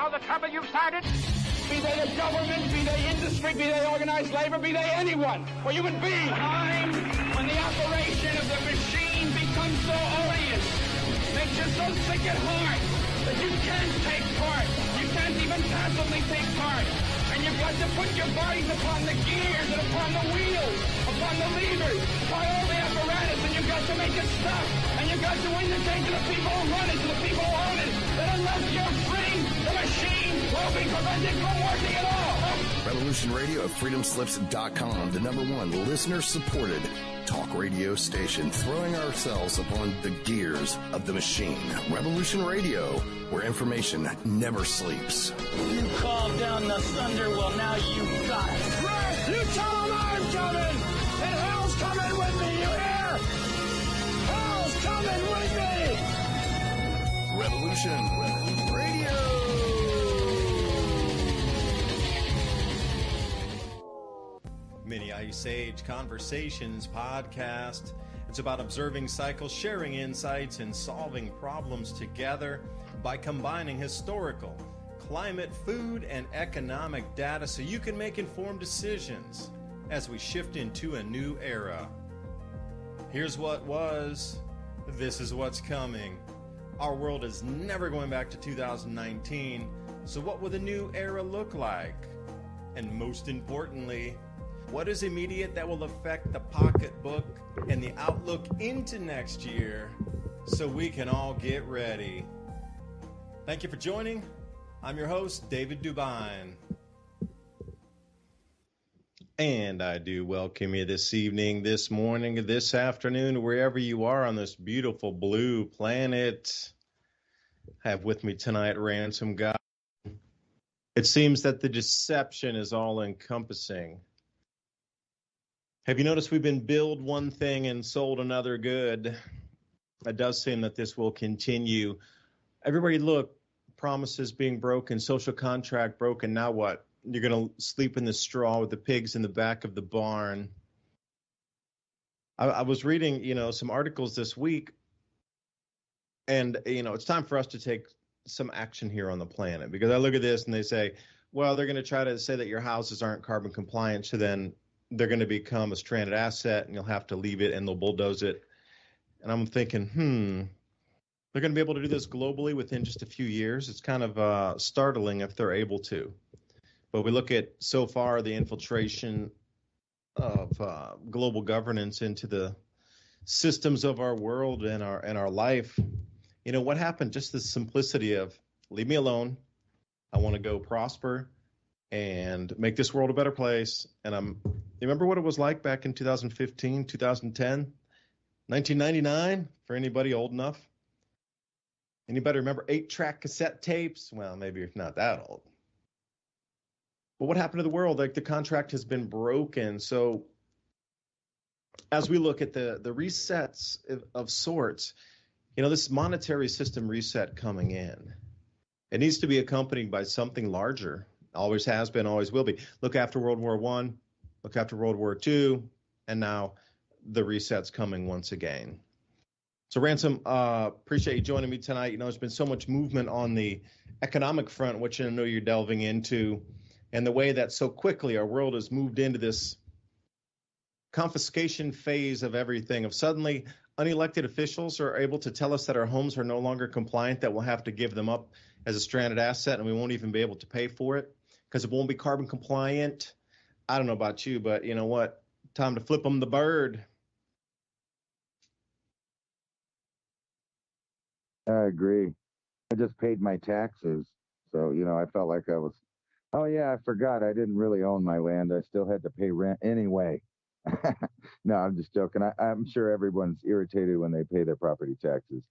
know the trouble you've started? Be they the government, be they industry, be they organized labor, be they anyone, or human being. Time when the operation of the machine becomes so odious, makes you so sick at heart that you can't take part. You can't even passively take part. And you've got to put your bodies upon the gears and upon the wheels, upon the levers, upon all the apparatus, and you've got to make it stop. And you've got to indicate to the people who run it, to the people who own it, that unless you're free, the machine will be prevented from working at all. Revolution Radio at freedomslips.com, the #1 listener-supported talk radio station, throwing ourselves upon the gears of the machine. Revolution Radio, where information never sleeps. You called down the thunder, well, now you got it. Right! You tell them I'm coming! And hell's coming with me, you hear? Hell's coming with me! Revolution Radio. Mini Ice Age Conversations podcast. It's about observing cycles, sharing insights, and solving problems together by combining historical, climate, food, and economic data so you can make informed decisions as we shift into a new era. Here's what was, this is what's coming. Our world is never going back to 2019, so what will the new era look like? And most importantly, what is immediate that will affect the pocketbook and the outlook into next year so we can all get ready? Thank you for joining. I'm your host, David DuByne. And I do welcome you this evening, this morning, this afternoon, wherever you are on this beautiful blue planet. I have with me tonight Ransom, Godwin. It seems that the deception is all-encompassing. Have you noticed we've been billed one thing and sold another good? It does seem that this will continue. Everywhere you look, promises being broken, social contract broken. Now what? You're going to sleep in the straw with the pigs in the back of the barn. I was reading, some articles this week, and, it's time for us to take some action here on the planet, because I look at this and they say, well, they're going to try to say that your houses aren't carbon compliant, so then they're going to become a stranded asset and you'll have to leave it and they'll bulldoze it. And I'm thinking, they're going to be able to do this globally within just a few years. It's kind of startling if they're able to. But we look at so far the infiltration of global governance into the systems of our world and our life. What happened? Just the simplicity of leave me alone. I want to go prosper and make this world a better place. And you remember what it was like back in 2015, 2010, 1999, for anybody old enough? Anybody remember 8-track cassette tapes? Well, maybe if not that old. But what happened to the world? Like, the contract has been broken. So as we look at the resets of sorts, this monetary system reset coming in, it needs to be accompanied by something larger. Always has been, always will be. Look after World War I, look after World War II, and now the reset's coming once again. So Ransom, appreciate you joining me tonight. There's been so much movement on the economic front, which I know you're delving into, and the way that so quickly our world has moved into this confiscation phase of everything, of suddenly unelected officials are able to tell us that our homes are no longer compliant, that we'll have to give them up as a stranded asset, and we won't even be able to pay for it because it won't be carbon compliant. I don't know about you, but you know what? Time to flip them the bird. I agree. I just paid my taxes. So, I felt like I was, oh yeah, I forgot I didn't really own my land. I still had to pay rent anyway. No, I'm just joking. I'm sure everyone's irritated when they pay their property taxes.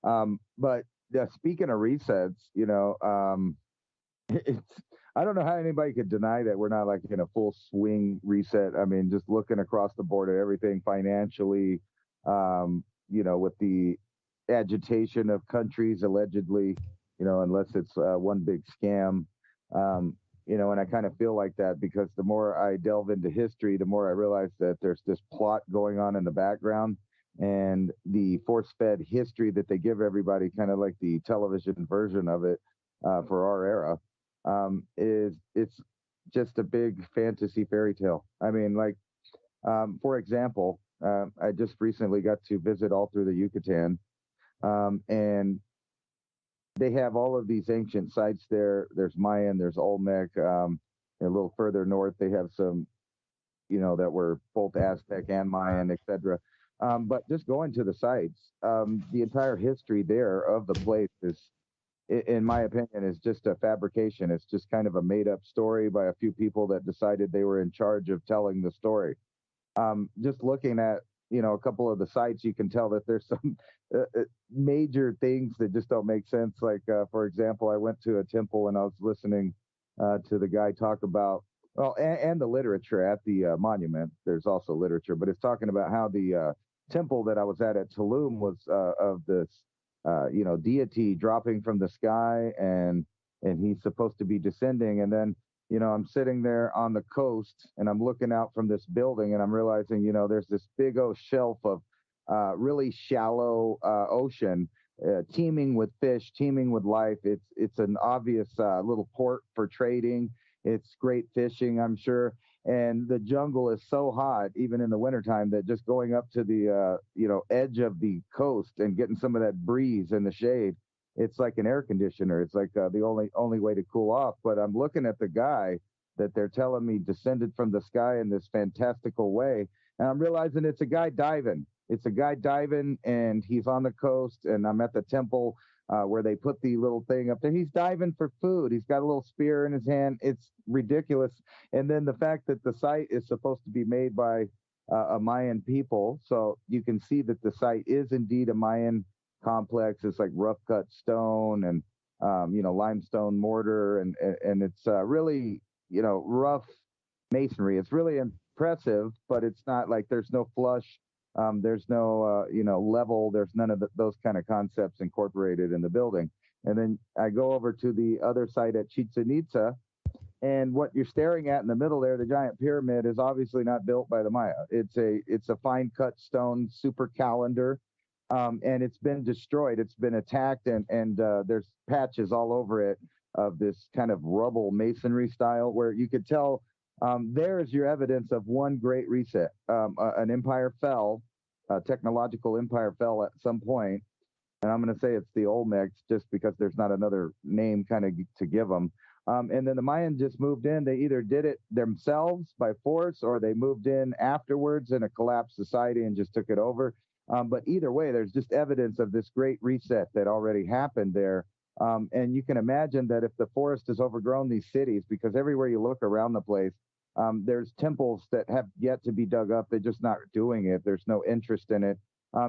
But yeah, speaking of resets, I don't know how anybody could deny that we're not like in a full swing reset. I mean, just looking across the board at everything financially, with the agitation of countries allegedly, unless it's one big scam. And I kind of feel like that because the more I delve into history, the more I realize that there's this plot going on in the background, and the force-fed history that they give everybody, kind of like the television version of it, for our era, is it's just a big fantasy fairy tale. I mean, like, for example, I just recently got to visit all through the Yucatan, and they have all of these ancient sites there. There's Mayan, there's Olmec. A little further north, they have some, that were both Aztec and Mayan, etc. But just going to the sites, the entire history there of the place is, in my opinion, is just a fabrication. It's just kind of a made-up story by a few people that decided they were in charge of telling the story. Just looking at, a couple of the sites, you can tell that there's some major things that just don't make sense. Like, for example, I went to a temple and I was listening to the guy talk about, well, and the literature at the monument. There's also literature, but it's talking about how the temple that I was at Tulum was of this, deity dropping from the sky, and he's supposed to be descending. And then, I'm sitting there on the coast and I'm looking out from this building and I'm realizing, there's this big old shelf of really shallow ocean, teeming with fish, teeming with life. It's an obvious little port for trading. It's great fishing, I'm sure. And the jungle is so hot, even in the wintertime, that just going up to the edge of the coast and getting some of that breeze in the shade, it's like an air conditioner. It's like the only way to cool off. But I'm looking at the guy that they're telling me descended from the sky in this fantastical way, and I'm realizing it's a guy diving. It's a guy diving, and he's on the coast, and I'm at the temple where they put the little thing up there. He's diving for food. He's got a little spear in his hand. It's ridiculous. And then the fact that the site is supposed to be made by a Mayan people, so you can see that the site is indeed a Mayan complex. It's like rough cut stone and limestone mortar, and it's really rough masonry. It's really impressive, but it's not like there's no flush. There's no, level. There's none of those kind of concepts incorporated in the building. And then I go over to the other site at Chichen Itza, and what you're staring at in the middle there, the giant pyramid, is obviously not built by the Maya. It's a fine cut stone super calendar, and it's been destroyed. It's been attacked, and there's patches all over it of this kind of rubble masonry style where you could tell. There is your evidence of one great reset. An empire fell, a technological empire fell at some point, and I'm going to say it's the Olmecs just because there's not another name kind of to give them. And then the Mayans just moved in. They either did it themselves by force or they moved in afterwards in a collapsed society and just took it over. But either way, there's just evidence of this great reset that already happened there. And you can imagine that if the forest has overgrown these cities, because everywhere you look around the place, there's temples that have yet to be dug up. They're just not doing it. There's no interest in it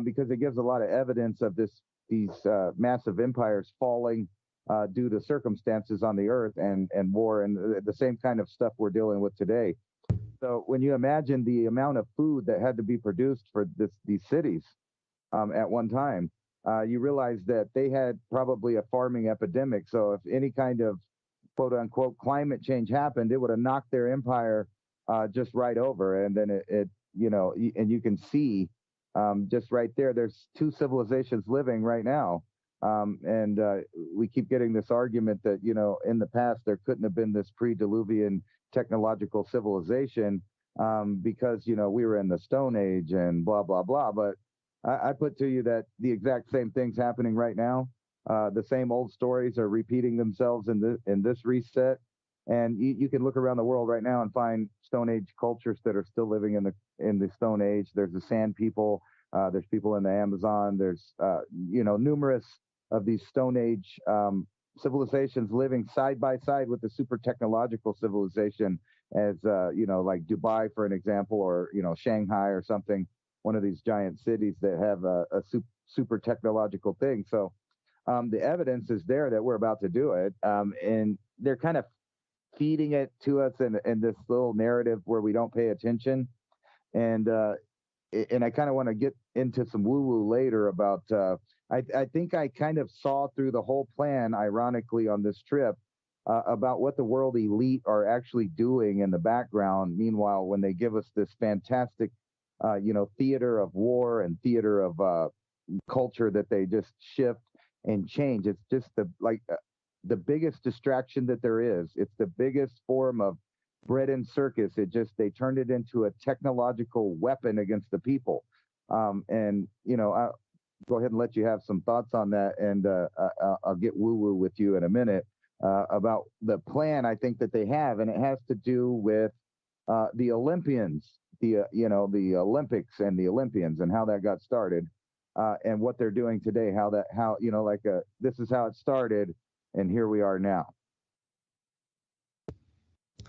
because it gives a lot of evidence of these massive empires falling due to circumstances on the earth and war and the same kind of stuff we're dealing with today. So when you imagine the amount of food that had to be produced for these cities at one time, you realize that they had probably a farming epidemic. So if any kind of quote unquote climate change happened, it would have knocked their empire just right over. And then it and you can see just right there, there's two civilizations living right now. And we keep getting this argument that, in the past, there couldn't have been this pre-Diluvian technological civilization because, we were in the Stone Age and blah, blah, blah. But I put to you that the exact same thing's happening right now. The same old stories are repeating themselves in this reset. And you can look around the world right now and find Stone Age cultures that are still living in the Stone Age. There's the Sand people. There's people in the Amazon. There's, numerous of these Stone Age civilizations living side by side with the super technological civilization as, like Dubai, for an example, or, Shanghai or something, one of these giant cities that have a super technological thing. So the evidence is there that we're about to do it. And they're kind of feeding it to us in this little narrative where we don't pay attention. And I kind of want to get into some woo-woo later about, I think I kind of saw through the whole plan, ironically, on this trip, about what the world elite are actually doing in the background. Meanwhile, when they give us this fantastic, theater of war and theater of culture that they just shift and change. It's just the biggest distraction that there is. It's the biggest form of bread and circus. They turned it into a technological weapon against the people. And, I'll go ahead and let you have some thoughts on that. And I'll get woo-woo with you in a minute about the plan I think that they have. And it has to do with the Olympians, the Olympics and the Olympians and how that got started and what they're doing today, this is how it started and here we are now.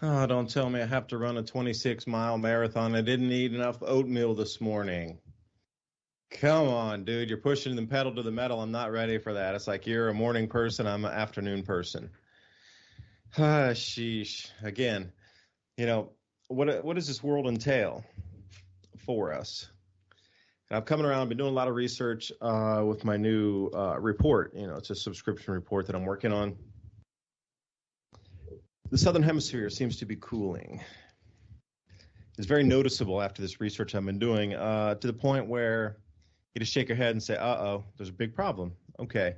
Oh, don't tell me I have to run a 26-mile marathon. I didn't eat enough oatmeal this morning. Come on, dude. You're pushing the pedal to the metal. I'm not ready for that. It's like you're a morning person. I'm an afternoon person. Sheesh. Again, what does this world entail for us? And I'm coming around. I've been doing a lot of research with my new report. It's a subscription report that I'm working on. The Southern Hemisphere seems to be cooling. It's very noticeable after this research I've been doing to the point where you just shake your head and say, uh-oh, there's a big problem. Okay.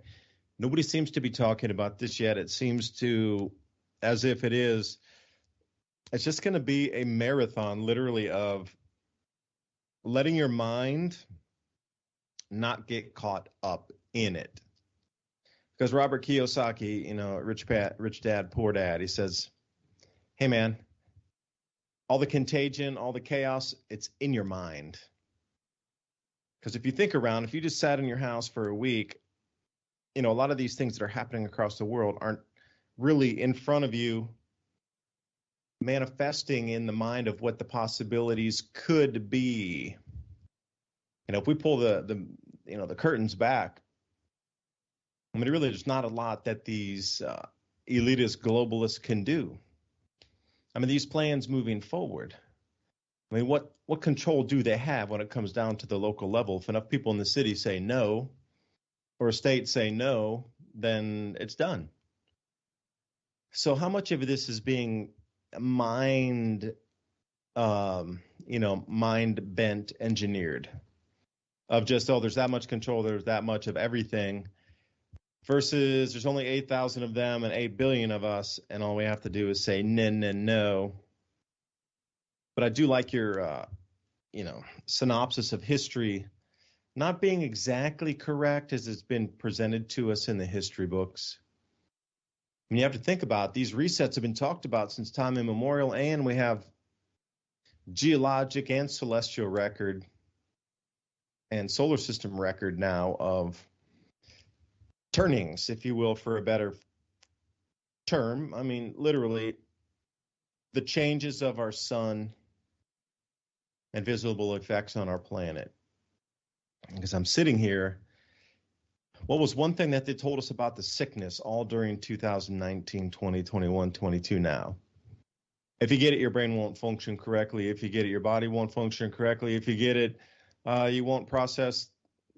Nobody seems to be talking about this yet. It seems to, as if it's just going to be a marathon, literally, of letting your mind not get caught up in it. Because Robert Kiyosaki, Rich Dad, Poor Dad, he says, hey, man, all the contagion, all the chaos, it's in your mind. Because if you think around, if you just sat in your house for a week, a lot of these things that are happening across the world aren't really in front of you, manifesting in the mind of what the possibilities could be. If we pull the curtains back, really there's not a lot that these elitist globalists can do. These plans moving forward, what control do they have when it comes down to the local level? If enough people in the city say no, or a state say no, then it's done. So how much of this is being mind bent engineered of just, there's that much control, there's that much of everything, versus there's only 8,000 of them and 8 billion of us, and all we have to do is say no. But I do like your, synopsis of history not being exactly correct as it's been presented to us in the history books. You have to think about these resets have been talked about since time immemorial, and we have geologic and celestial record and solar system record now of turnings, if you will, for a better term. Literally, the changes of our sun and visible effects on our planet. Because I'm sitting here, what was one thing that they told us about the sickness all during 2019, 20, 21, 22 now? If you get it, your brain won't function correctly. If you get it, your body won't function correctly. If you get it, you won't process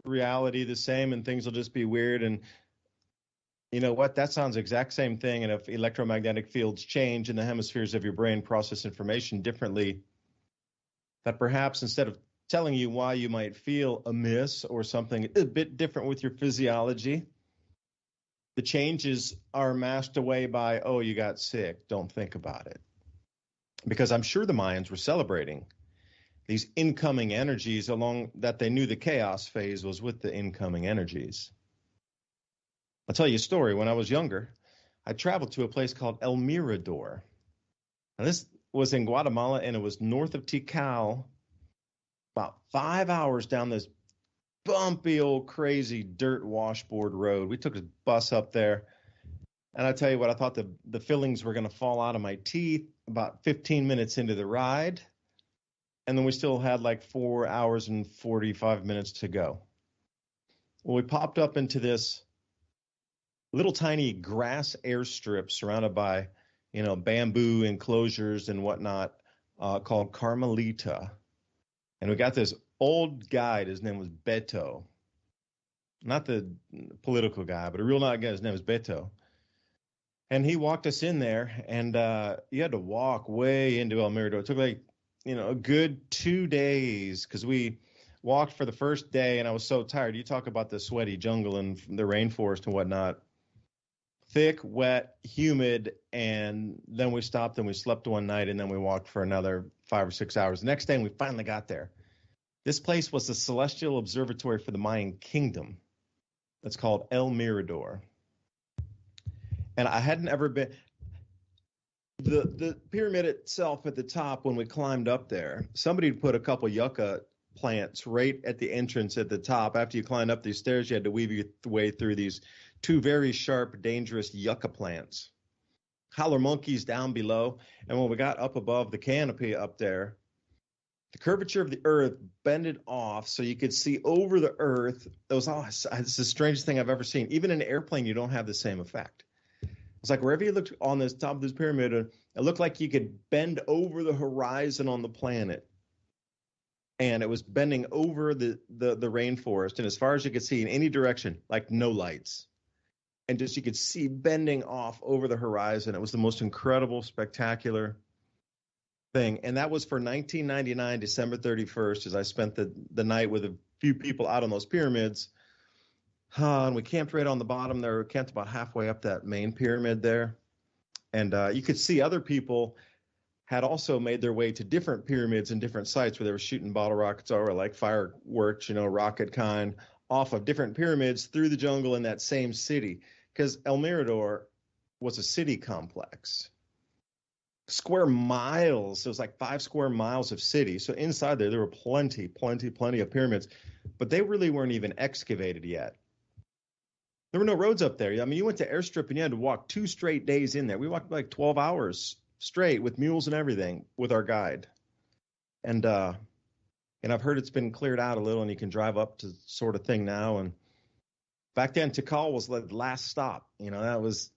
reality the same, and things will just be weird. And you know what? That sounds the exact same thing. And if electromagnetic fields change and the hemispheres of your brain process information differently, that perhaps instead of telling you why you might feel amiss or something a bit different with your physiology, the changes are masked away by, oh, you got sick. Don't think about it. Because I'm sure the Mayans were celebrating these incoming energies along that they knew the chaos phase was with the incoming energies. I'll tell you a story. When I was younger, I traveled to a place called El Mirador. Now, this was in Guatemala, and it was north of Tikal, about 5 hours down this bumpy old crazy dirt washboard road. We took a bus up there, and I tell you what, I thought the fillings were going to fall out of my teeth about 15 minutes into the ride, and then we still had like 4 hours and 45 minutes to go. Well, we popped up into this little tiny grass airstrip surrounded by, bamboo enclosures and whatnot, called Carmelita. And we got this old guide. His name was Beto. Not the political guy, but a real guy. His name was Beto. And he walked us in there, and you had to walk way into El Mirador. It took a good 2 days because we walked for the first day, and I was so tired. You talk about the sweaty jungle and the rainforest and whatnot. thick, wet, humid, and then we stopped and we slept one night, and then we walked for another 5 or 6 hours. The next day, we finally got there. This place was the celestial observatory for the Mayan kingdom. It's called El Mirador. And I hadn't ever been. The pyramid itself at the top, when we climbed up there, somebody put a couple yucca plants right at the entrance at the top. After you climbed up these stairs, you had to weave your way through these 2 very sharp, dangerous yucca plants. Howler monkeys down below. And when we got up above the canopy up there, the curvature of the earth bended off so you could see over the earth. It's the strangest thing I've ever seen. Even in an airplane, you don't have the same effect. It's like wherever you looked on this top of this pyramid, it looked like you could bend over the horizon on the planet. And it was bending over the rainforest. And as far as you could see in any direction, like no lights. And just you could see bending off over the horizon. It was the most incredible, spectacular thing. And that was for 1999, December 31st, as I spent the night with a few people out on those pyramids. And we camped right on the bottom there. We camped about halfway up that main pyramid there. And you could see other people had also made their way to different pyramids and different sites where they were shooting bottle rockets or like fireworks, rocket kind, off of different pyramids through the jungle in that same city. Because El Mirador was a city complex. Square miles. It was like 5 square miles of city. So inside there were plenty of pyramids. But they really weren't even excavated yet. There were no roads up there. I mean, you went to Airstrip and you had to walk 2 straight days in there. We walked like 12 hours straight with mules and everything with our guide. And I've heard it's been cleared out a little and you can drive up to sort of thing now. And back then, Tikal was like the last stop. That was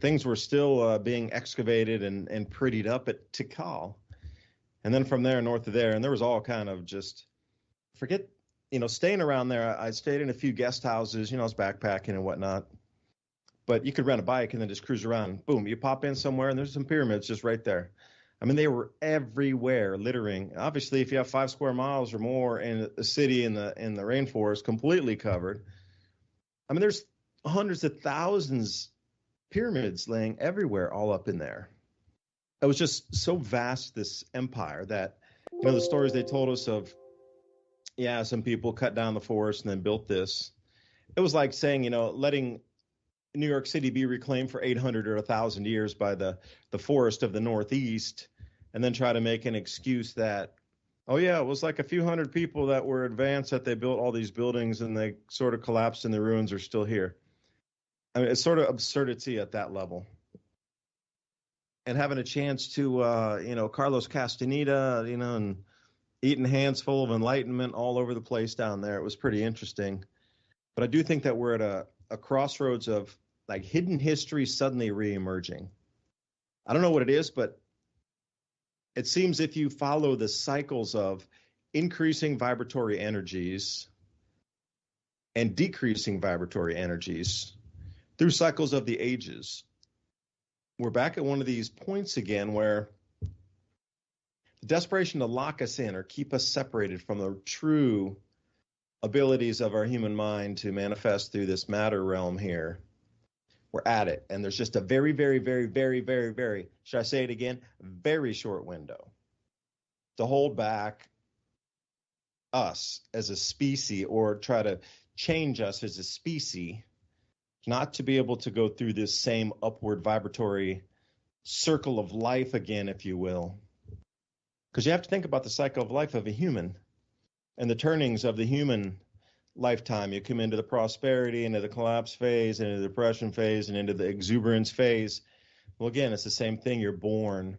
things were still being excavated and prettied up at Tikal. And then from there, north of there, and there was all kind of just staying around there. I stayed in a few guest houses, I was backpacking and whatnot. But you could rent a bike and then just cruise around. Boom, you pop in somewhere and there's some pyramids just right there. I mean, they were everywhere, littering. Obviously, if you have 5 square miles or more in a city in the rainforest, completely covered. I mean, there's hundreds of thousands pyramids laying everywhere, all up in there. It was just so vast, this empire, that the stories they told us of, some people cut down the forest and then built this. It was like saying, letting New York City be reclaimed for 800 or 1,000 years by the forest of the Northeast, and then try to make an excuse that, it was like a few hundred people that were advanced, that they built all these buildings and they sort of collapsed and the ruins are still here. I mean, it's sort of absurdity at that level. And having a chance to, Carlos Castaneda, and eating hands full of enlightenment all over the place down there. It was pretty interesting. But I do think that we're at a crossroads of like hidden history suddenly reemerging. I don't know what it is, but it seems if you follow the cycles of increasing vibratory energies and decreasing vibratory energies through cycles of the ages, we're back at one of these points again where the desperation to lock us in or keep us separated from the true abilities of our human mind to manifest through this matter realm here. We're at it. And there's just a very, very, very, very, very, very, should I say it again? Very short window to hold back us as a species or try to change us as a species, not to be able to go through this same upward vibratory circle of life again, if you will. Because you have to think about the cycle of life of a human and the turnings of the human lifetime. You come into the prosperity, into the collapse phase, into the depression phase, and into the exuberance phase. Well, again, it's the same thing. You're born.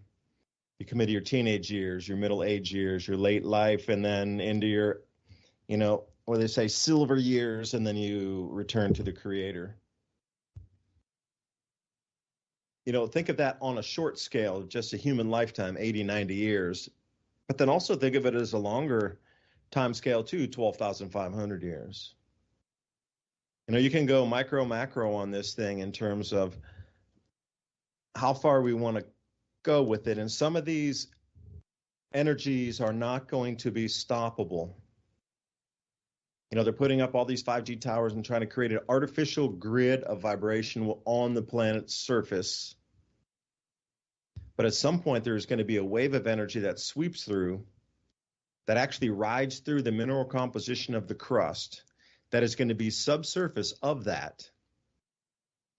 You come into your teenage years, your middle age years, your late life, and then into your, what they say, silver years, and then you return to the Creator. Think of that on a short scale, just a human lifetime, 80, 90 years. But then also think of it as a longer time scale too, 12,500 years. You can go micro, macro on this thing in terms of how far we want to go with it. And some of these energies are not going to be stoppable. They're putting up all these 5G towers and trying to create an artificial grid of vibration on the planet's surface. But at some point, there's going to be a wave of energy that sweeps through, that actually rides through the mineral composition of the crust, that is going to be subsurface of that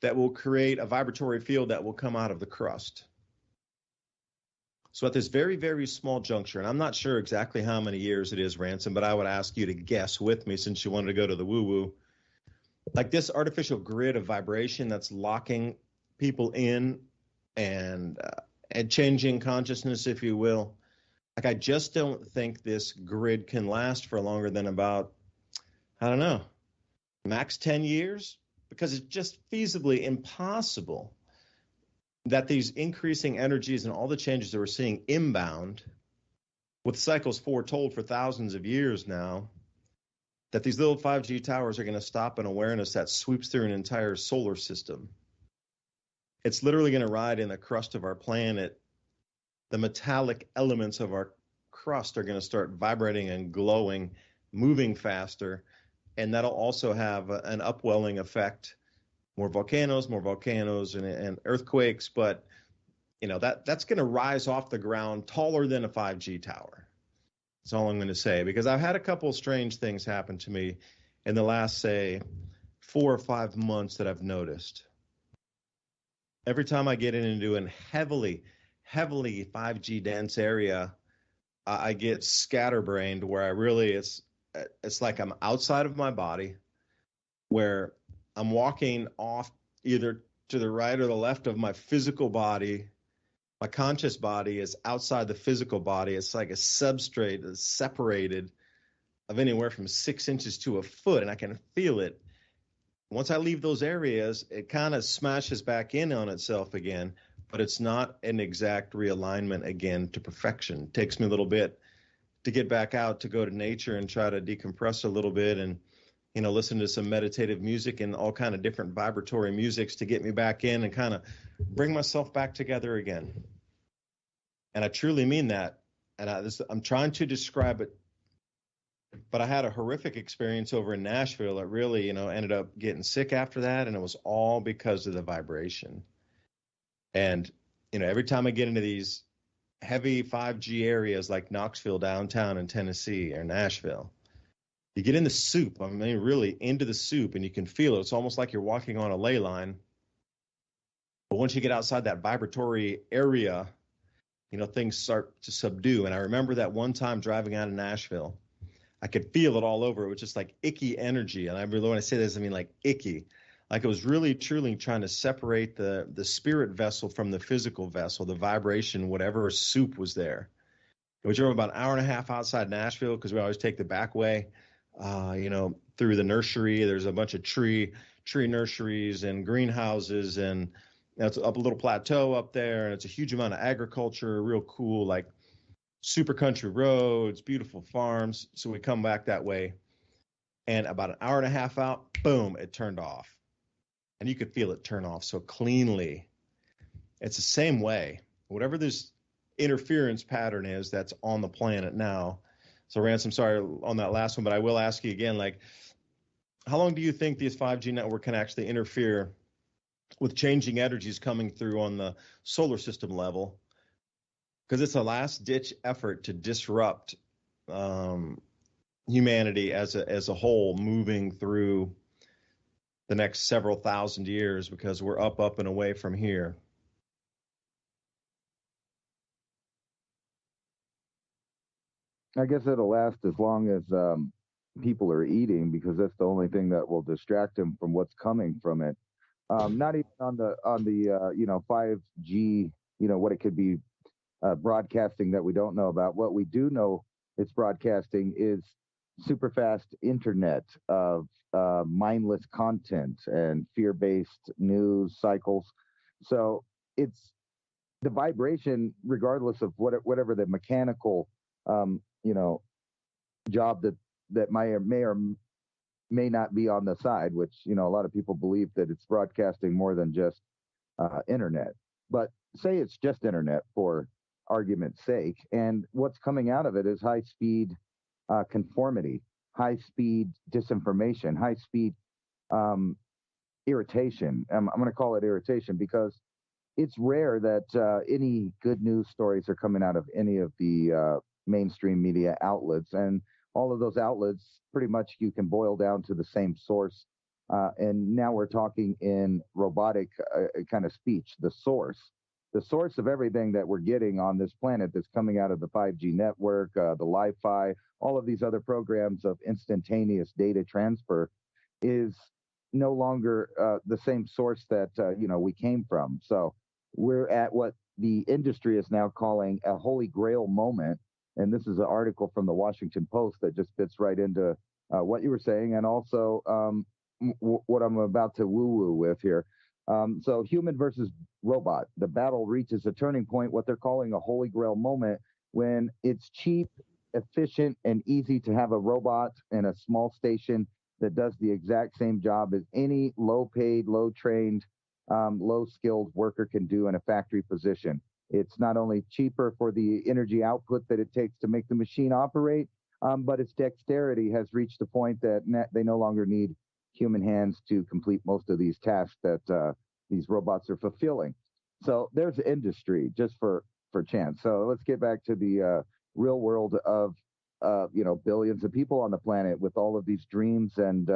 will create a vibratory field that will come out of the crust. So at this very, very small juncture, and I'm not sure exactly how many years it is, Ransom, but I would ask you to guess with me since you wanted to go to the woo-woo. Like this artificial grid of vibration that's locking people in and changing consciousness, if you will. Like, I just don't think this grid can last for longer than about, I don't know, max 10 years, because it's just feasibly impossible that these increasing energies and all the changes that we're seeing inbound, with cycles foretold for thousands of years now, that these little 5G towers are going to stop an awareness that sweeps through an entire solar system. It's literally going to ride in the crust of our planet. The metallic elements of our crust are going to start vibrating and glowing, moving faster, and that'll also have an upwelling effect. More volcanoes and earthquakes, but that's going to rise off the ground taller than a 5G tower. That's all I'm going to say, because I've had a couple of strange things happen to me in the last, say, 4 or 5 months that I've noticed. Every time I get into a heavily 5G dense area, I get scatterbrained, where it's like I'm outside of my body, where I'm walking off either to the right or the left of my physical body. My conscious body is outside the physical body. It's like a substrate that's separated of anywhere from 6 inches to a foot, and I can feel it. Once I leave those areas, it kind of smashes back in on itself again, but it's not an exact realignment again to perfection. It takes me a little bit to get back out, to go to nature and try to decompress a little bit and listen to some meditative music and all kind of different vibratory musics to get me back in and kind of bring myself back together again. And I truly mean that. And I'm trying to describe it, but I had a horrific experience over in Nashville that really, ended up getting sick after that. And it was all because of the vibration. And, every time I get into these heavy 5G areas like Knoxville downtown in Tennessee or Nashville, you get in the soup, really into the soup, and you can feel it. It's almost like you're walking on a ley line. But once you get outside that vibratory area, things start to subdue. And I remember that one time driving out of Nashville, I could feel it all over. It was just like icky energy. And when I say this, I mean like icky. Like it was really, truly trying to separate the spirit vessel from the physical vessel, the vibration, whatever soup was there. We drove about an hour and a half outside Nashville because we always take the back way. Through the nursery. There's a bunch of tree nurseries and greenhouses, and it's up a little plateau up there, and it's a huge amount of agriculture, real cool, like super country roads, beautiful farms. So we come back that way, and about an hour and a half out, boom, it turned off. And you could feel it turn off so cleanly. It's the same way. Whatever this interference pattern is that's on the planet now. So, Ransom, sorry on that last one, but I will ask you again, like, how long do you think this 5G network can actually interfere with changing energies coming through on the solar system level? Because it's a last-ditch effort to disrupt humanity as a whole moving through the next several thousand years, because we're up and away from here. I guess it'll last as long as people are eating, because that's the only thing that will distract them from what's coming from it. Not even on the 5G, what it could be broadcasting that we don't know about. What we do know it's broadcasting is super fast internet of mindless content and fear-based news cycles. So it's the vibration, regardless of whatever the mechanical job that may or may not be on the side, which a lot of people believe that it's broadcasting more than just internet. But say it's just internet for argument's sake, and what's coming out of it is high speed conformity, high-speed disinformation, high-speed irritation. I'm going to call it irritation because it's rare that any good news stories are coming out of any of the mainstream media outlets. And all of those outlets, pretty much you can boil down to the same source. And now we're talking in robotic kind of speech, the source of everything that we're getting on this planet that's coming out of the 5G network, the Wi-Fi, all of these other programs of instantaneous data transfer is no longer the same source that, we came from. So we're at what the industry is now calling a holy grail moment. And this is an article from the Washington Post that just fits right into what you were saying, and also what I'm about to woo-woo with here. So human versus robot, the battle reaches a turning point, what they're calling a holy grail moment, when it's cheap, efficient, and easy to have a robot in a small station that does the exact same job as any low-paid, low-trained, low-skilled worker can do in a factory position. It's not only cheaper for the energy output that it takes to make the machine operate, but its dexterity has reached the point that they no longer need human hands to complete most of these tasks that these robots are fulfilling. So there's industry just for chance. So let's get back to the real world of billions of people on the planet with all of these dreams and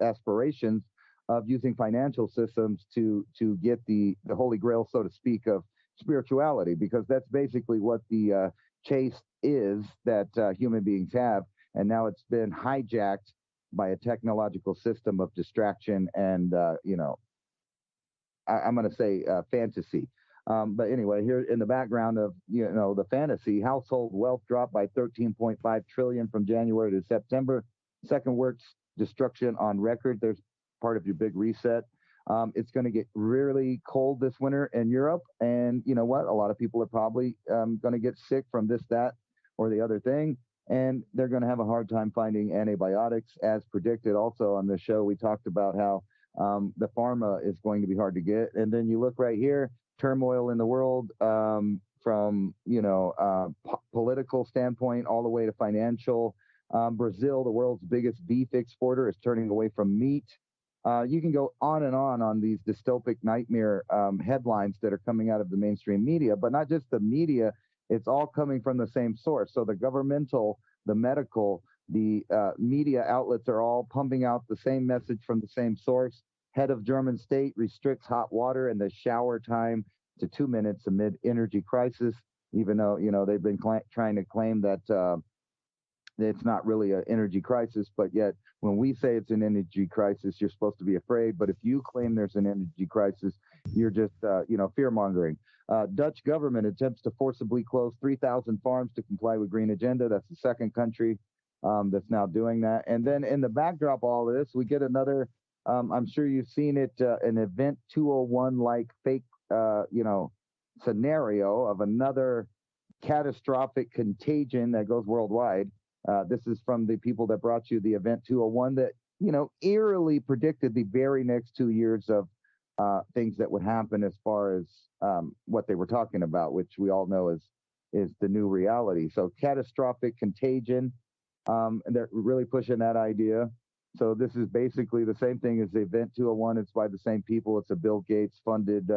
aspirations of using financial systems to get the holy grail, so to speak, of spirituality, because that's basically what the chase is that human beings have. And now it's been hijacked by a technological system of distraction and, I'm going to say fantasy. But anyway, here in the background of, the fantasy, household wealth dropped by 13.5 trillion from January to September. Second worst destruction on record. There's part of your big reset. It's going to get really cold this winter in Europe. And you know what? A lot of people are probably going to get sick from this, that, or the other thing. And they're going to have a hard time finding antibiotics, as predicted. Also on the show, we talked about how the pharma is going to be hard to get. And then you look right here, turmoil in the world from, political standpoint all the way to financial. Brazil, the world's biggest beef exporter, is turning away from meat. You can go on these dystopic nightmare headlines that are coming out of the mainstream media, but not just the media. It's all coming from the same source. So the governmental, the medical, the media outlets are all pumping out the same message from the same source. Head of German state restricts hot water and the shower time to 2 minutes amid energy crisis, even though, they've been trying to claim that it's not really an energy crisis. But yet when we say it's an energy crisis, you're supposed to be afraid. But if you claim there's an energy crisis, you're just, fear mongering. Dutch government attempts to forcibly close 3,000 farms to comply with green agenda. That's the second country that's now doing that. And then in the backdrop of all of this, we get another, I'm sure you've seen it, an Event 201 like fake, scenario of another catastrophic contagion that goes worldwide. This is from the people that brought you the Event 201 that, eerily predicted the very next 2 years of things that would happen as far as what they were talking about, which we all know is the new reality. So catastrophic contagion, and they're really pushing that idea. So this is basically the same thing as the Event 201. It's by the same people. It's a Bill Gates funded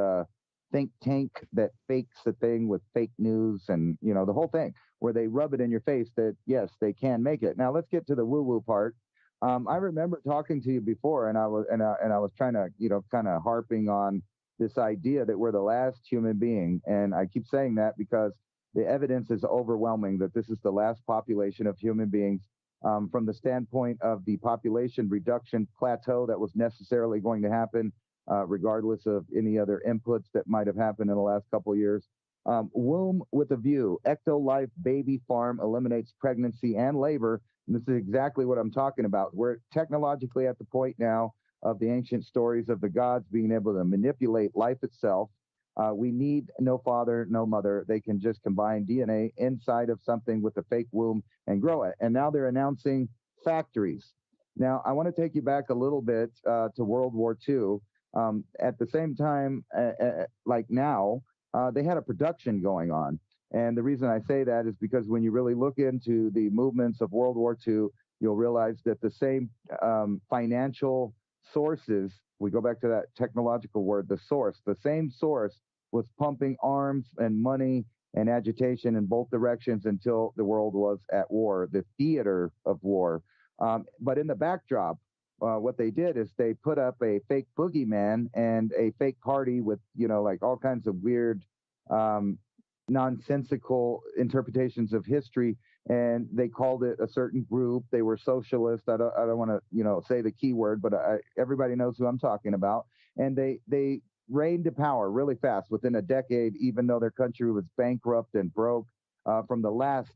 think tank that fakes the thing with fake news and, the whole thing, where they rub it in your face that, yes, they can make it. Now let's get to the woo-woo part. I remember talking to you before, and I was trying to, kind of harping on this idea that we're the last human being. And I keep saying that because the evidence is overwhelming that this is the last population of human beings from the standpoint of the population reduction plateau that was necessarily going to happen, regardless of any other inputs that might have happened in the last couple of years. Womb with a view, Ecto-Life baby farm eliminates pregnancy and labor. And this is exactly what I'm talking about. We're technologically at the point now of the ancient stories of the gods being able to manipulate life itself. We need no father, no mother. They can just combine DNA inside of something with a fake womb and grow it. And now they're announcing factories. Now, I want to take you back a little bit to World War II. At the same time, like now, they had a production going on. And the reason I say that is because when you really look into the movements of World War II, you'll realize that the same financial sources, we go back to that technological word, the source, the same source was pumping arms and money and agitation in both directions until the world was at war, the theater of war. But in the backdrop, what they did is they put up a fake boogeyman and a fake party with, like all kinds of weird, nonsensical interpretations of history, and they called it a certain group. They were socialist. I don't want to, say the key word, but everybody knows who I'm talking about. And they reigned to power really fast within a decade, even though their country was bankrupt and broke from the last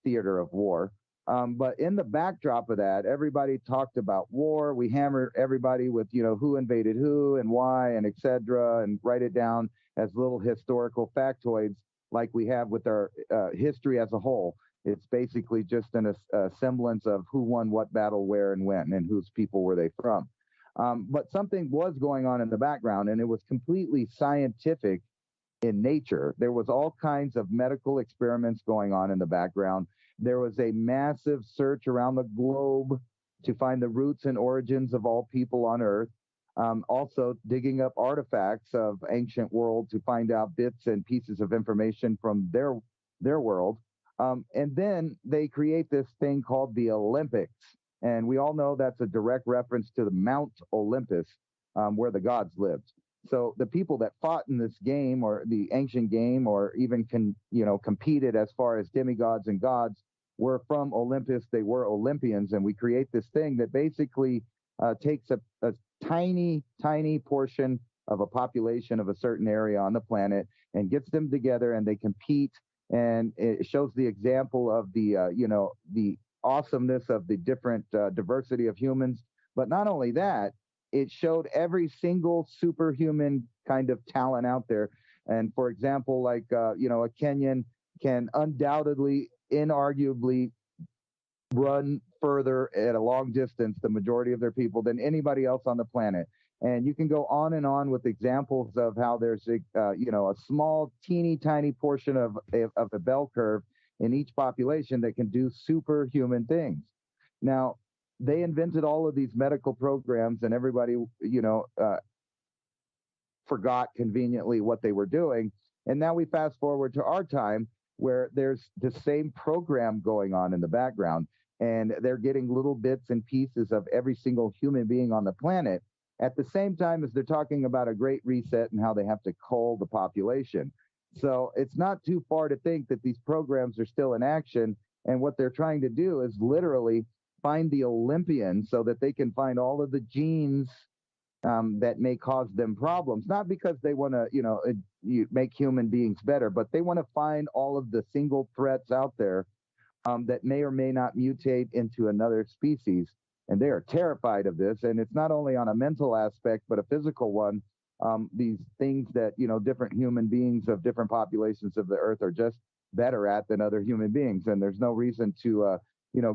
theater of war. But in the backdrop of that, everybody talked about war. We hammered everybody with, who invaded who and why and et cetera, and write it down as little historical factoids like we have with our history as a whole. It's basically just a semblance of who won what battle, where, and when, and whose people were they from. But something was going on in the background, and it was completely scientific in nature. There was all kinds of medical experiments going on in the background. There was a massive search around the globe to find the roots and origins of all people on Earth. Also digging up artifacts of ancient world to find out bits and pieces of information from their world. And then they create this thing called the Olympics. And we all know that's a direct reference to the Mount Olympus, where the gods lived. So the people that fought in this game, or the ancient game, or even competed as far as demigods and gods, were from Olympus. They were Olympians. And we create this thing that basically takes a tiny, tiny portion of a population of a certain area on the planet and gets them together, and they compete. And it shows the example of the awesomeness of the different diversity of humans. But not only that, it showed every single superhuman kind of talent out there. And for example, like, a Kenyan can undoubtedly, inarguably run further at a long distance, the majority of their people, than anybody else on the planet. And you can go on and on with examples of how there's a small, teeny tiny portion of the bell curve in each population that can do superhuman things. Now, they invented all of these medical programs, and everybody, forgot conveniently what they were doing. And now we fast forward to our time, where there's the same program going on in the background, and they're getting little bits and pieces of every single human being on the planet at the same time as they're talking about a great reset and how they have to cull the population. So it's not too far to think that these programs are still in action, and what they're trying to do is literally find the Olympians so that they can find all of the genes that may cause them problems, not because they want to, make human beings better, but they want to find all of the single threats out there that may or may not mutate into another species. And they are terrified of this. And it's not only on a mental aspect, but a physical one. These things that, different human beings of different populations of the earth are just better at than other human beings. And there's no reason to,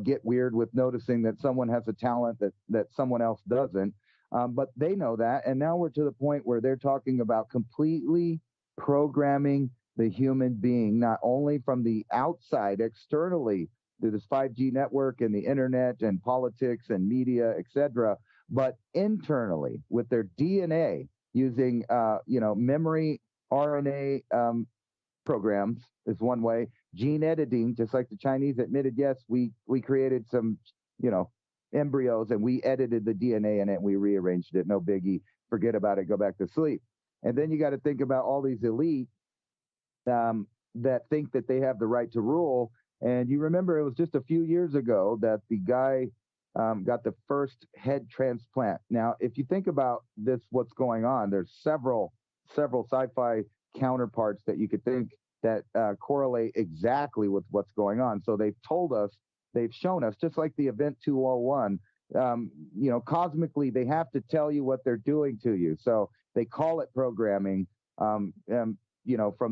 get weird with noticing that someone has a talent that someone else doesn't. But they know that. And now we're to the point where they're talking about completely programming the human being, not only from the outside, externally, through this 5G network and the internet and politics and media, et cetera, but internally with their DNA using, memory RNA programs is one way. Gene editing, just like the Chinese admitted, yes, we created some, embryos and we edited the DNA in it and we rearranged it. No biggie. Forget about it. Go back to sleep. And then you got to think about all these elite that think that they have the right to rule. And you remember it was just a few years ago that the guy got the first head transplant. Now, if you think about this, what's going on, there's several sci-fi counterparts that you could think that correlate exactly with what's going on. So they've shown us, just like the Event 201, cosmically, they have to tell you what they're doing to you. So they call it programming. From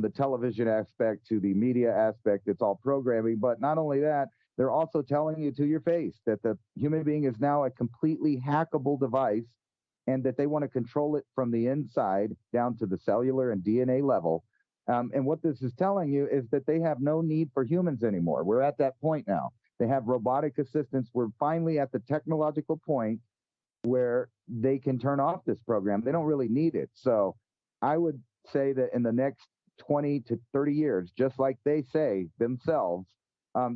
the television aspect to the media aspect, it's all programming. But not only that, they're also telling you to your face that the human being is now a completely hackable device, and that they want to control it from the inside down to the cellular and DNA level. And what this is telling you is that they have no need for humans anymore. We're at that point now. They have robotic assistants. We're finally at the technological point where they can turn off this program. They don't really need it. So I would say that in the next 20 to 30 years, just like they say themselves,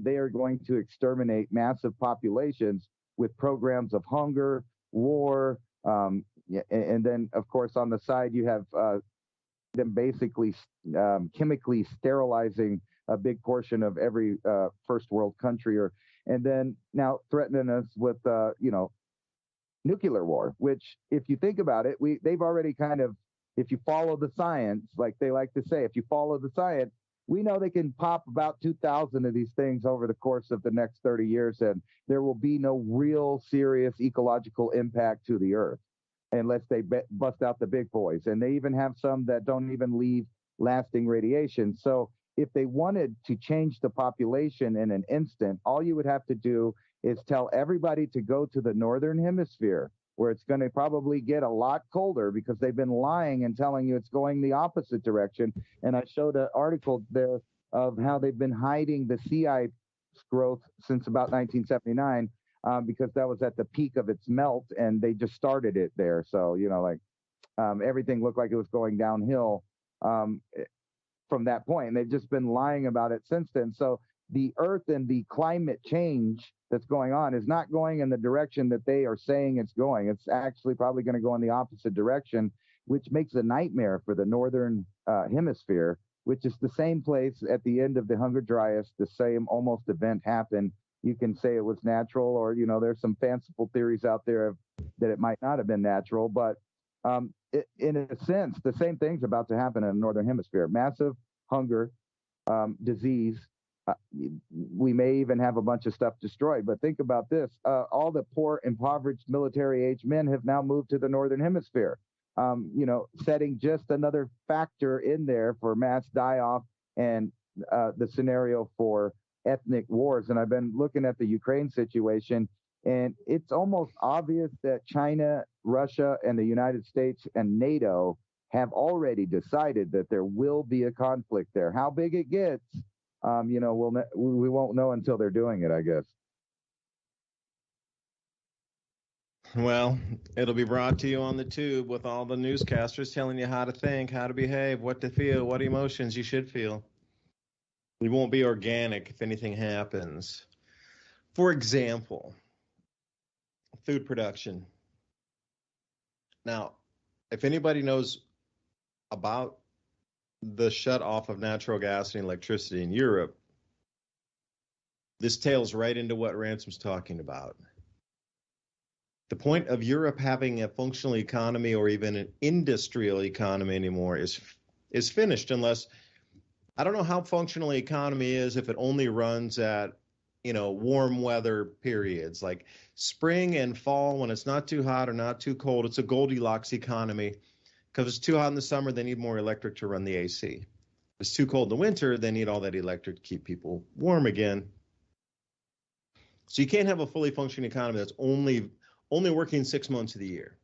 they are going to exterminate massive populations with programs of hunger, war, and then, of course, on the side, you have them basically chemically sterilizing a big portion of every first world country, and then now threatening us with, nuclear war, which, if you think about it, they've already kind of, if you follow the science, like they like to say, if you follow the science, we know they can pop about 2,000 of these things over the course of the next 30 years, and there will be no real serious ecological impact to the earth unless they bust out the big boys. And they even have some that don't even leave lasting radiation. So if they wanted to change the population in an instant, all you would have to do is tell everybody to go to the northern hemisphere, where it's going to probably get a lot colder, because they've been lying and telling you it's going the opposite direction. And I showed an article there of how they've been hiding the sea ice growth since about 1979, because that was at the peak of its melt, and they just started it there. So, everything looked like it was going downhill from that point. And they've just been lying about it since then. So the earth and the climate change that's going on is not going in the direction that they are saying it's going. It's actually probably going to go in the opposite direction, which makes a nightmare for the northern hemisphere, which is the same place at the end of the Hunger Dryas, the same almost event happened. You can say it was natural, or, there's some fanciful theories out there that it might not have been natural, but in a sense, the same thing's about to happen in the northern hemisphere. Massive hunger, disease. We may even have a bunch of stuff destroyed. But think about this. All the poor, impoverished military-age men have now moved to the northern hemisphere, setting just another factor in there for mass die-off and the scenario for ethnic wars. And I've been looking at the Ukraine situation, and it's almost obvious that China, Russia, and the United States and NATO have already decided that there will be a conflict there. How big it gets, we won't know until they're doing it, I guess. Well, it'll be brought to you on the tube with all the newscasters telling you how to think, how to behave, what to feel, what emotions you should feel. It won't be organic if anything happens. For example, food production. Now, if anybody knows about the shut off of natural gas and electricity in Europe, this tails right into what Ransom's talking about. The point of Europe having a functional economy or even an industrial economy anymore is finished, unless, I don't know how functional the economy is if it only runs at, warm weather periods like spring and fall, when it's not too hot or not too cold. It's a Goldilocks economy. Because it's too hot in the summer, they need more electric to run the AC. If it's too cold in the winter, they need all that electric to keep people warm again. So you can't have a fully functioning economy that's only working 6 months of the year.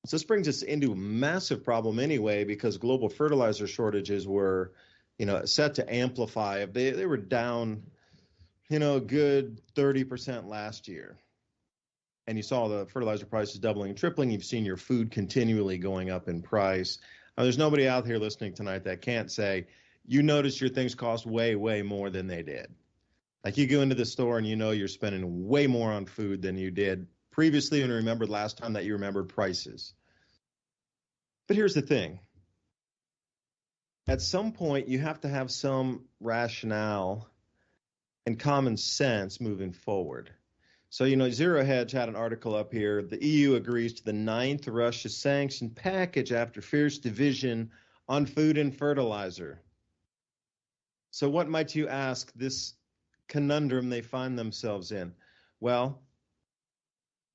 So this brings us into a massive problem anyway, because global fertilizer shortages were, set to amplify. They were down, a good 30% last year. And you saw the fertilizer prices doubling and tripling. You've seen your food continually going up in price. Now, there's nobody out here listening tonight that can't say, you notice your things cost way, way more than they did. Like, you go into the store and you're spending way more on food than you did previously, and remembered last time that you remembered prices. But here's the thing. At some point, you have to have some rationale and common sense moving forward. So, Zero Hedge had an article up here. The EU agrees to the 9th Russia sanction package after fierce division on food and fertilizer. So what might you ask this conundrum they find themselves in? Well,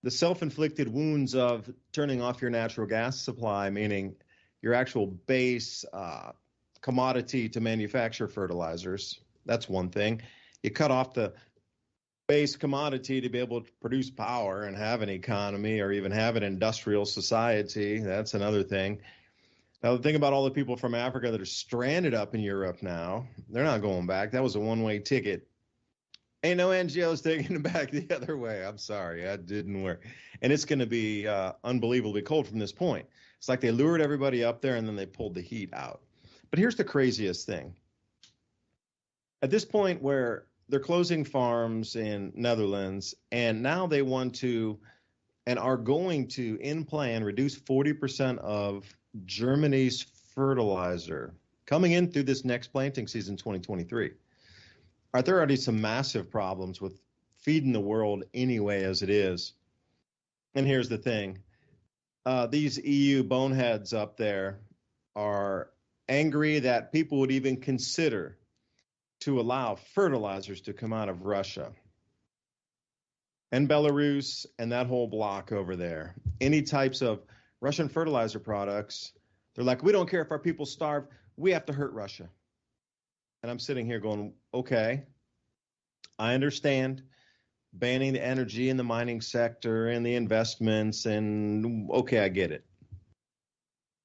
the self-inflicted wounds of turning off your natural gas supply, meaning your actual base commodity to manufacture fertilizers, that's one thing. You cut off the base commodity to be able to produce power and have an economy or even have an industrial society. That's another thing. Now, think about all the people from Africa that are stranded up in Europe now. They're not going back. That was a one-way ticket. Ain't no NGOs taking it back the other way. I'm sorry, that didn't work. And it's going to be unbelievably cold from this point. It's like they lured everybody up there and then they pulled the heat out. But here's the craziest thing. At this point where they're closing farms in Netherlands, and now they want to and are going to, in plan, reduce 40% of Germany's fertilizer coming in through this next planting season, 2023. There are already some massive problems with feeding the world anyway as it is. And here's the thing. These EU boneheads up there are angry that people would even consider to allow fertilizers to come out of Russia and Belarus and that whole block over there. Any types of Russian fertilizer products, they're like, we don't care if our people starve. We have to hurt Russia. And I'm sitting here going, okay, I understand banning the energy and the mining sector and the investments, and okay, I get it.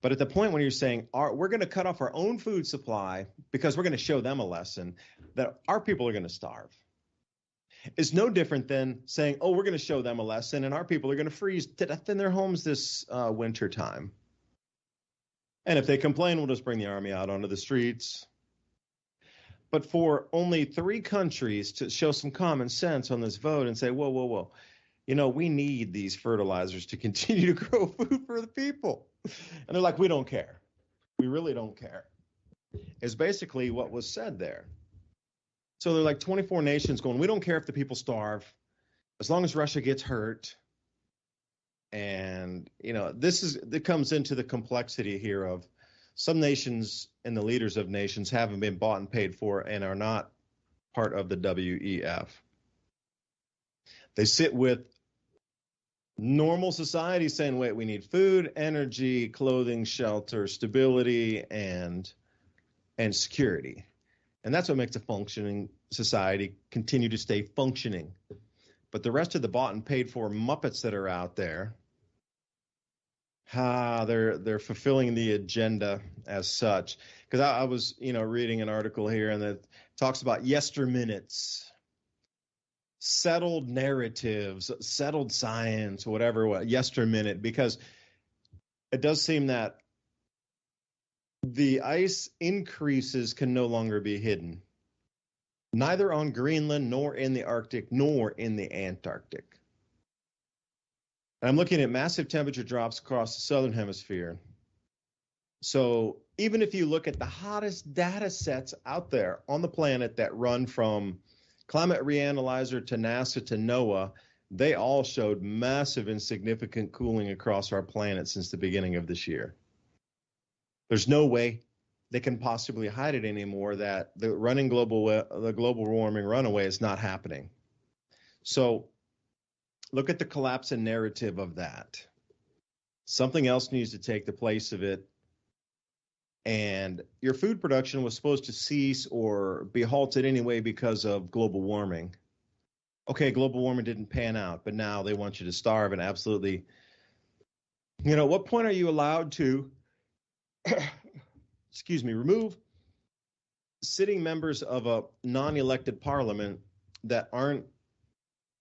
But at the point when you're saying, we're going to cut off our own food supply because we're going to show them a lesson that our people are going to starve, it's no different than saying, oh, we're going to show them a lesson and our people are going to freeze to death in their homes this winter time. And if they complain, we'll just bring the army out onto the streets. But for only 3 countries to show some common sense on this vote and say, whoa, you know, we need these fertilizers to continue to grow food for the people. And they're like, we don't care. We really don't care, is basically what was said there. So they're like 24 nations going, we don't care if the people starve, as long as Russia gets hurt. And, you know, it comes into the complexity here of some nations and the leaders of nations haven't been bought and paid for and are not part of the WEF. They sit with normal society saying, wait, we need food, energy, clothing, shelter, stability, and security. And that's what makes a functioning society continue to stay functioning. But the rest of the bought and paid for Muppets that are out there, they're fulfilling the agenda as such. Because I was, reading an article here and that talks about yesterminutes, settled narratives, settled science, whatever, yesterminute, because it does seem that the ice increases can no longer be hidden, neither on Greenland, nor in the Arctic, nor in the Antarctic. And I'm looking at massive temperature drops across the southern hemisphere. So even if you look at the hottest data sets out there on the planet that run from Climate Reanalyzer to NASA to NOAA, they all showed massive and significant cooling across our planet since the beginning of this year. There's no way they can possibly hide it anymore that the global warming runaway is not happening. So look at the collapse in narrative of that. Something else needs to take the place of it. And your food production was supposed to cease or be halted anyway because of global warming. Okay, global warming didn't pan out, but now they want you to starve and absolutely, at what point are you allowed to, remove sitting members of a non-elected parliament that aren't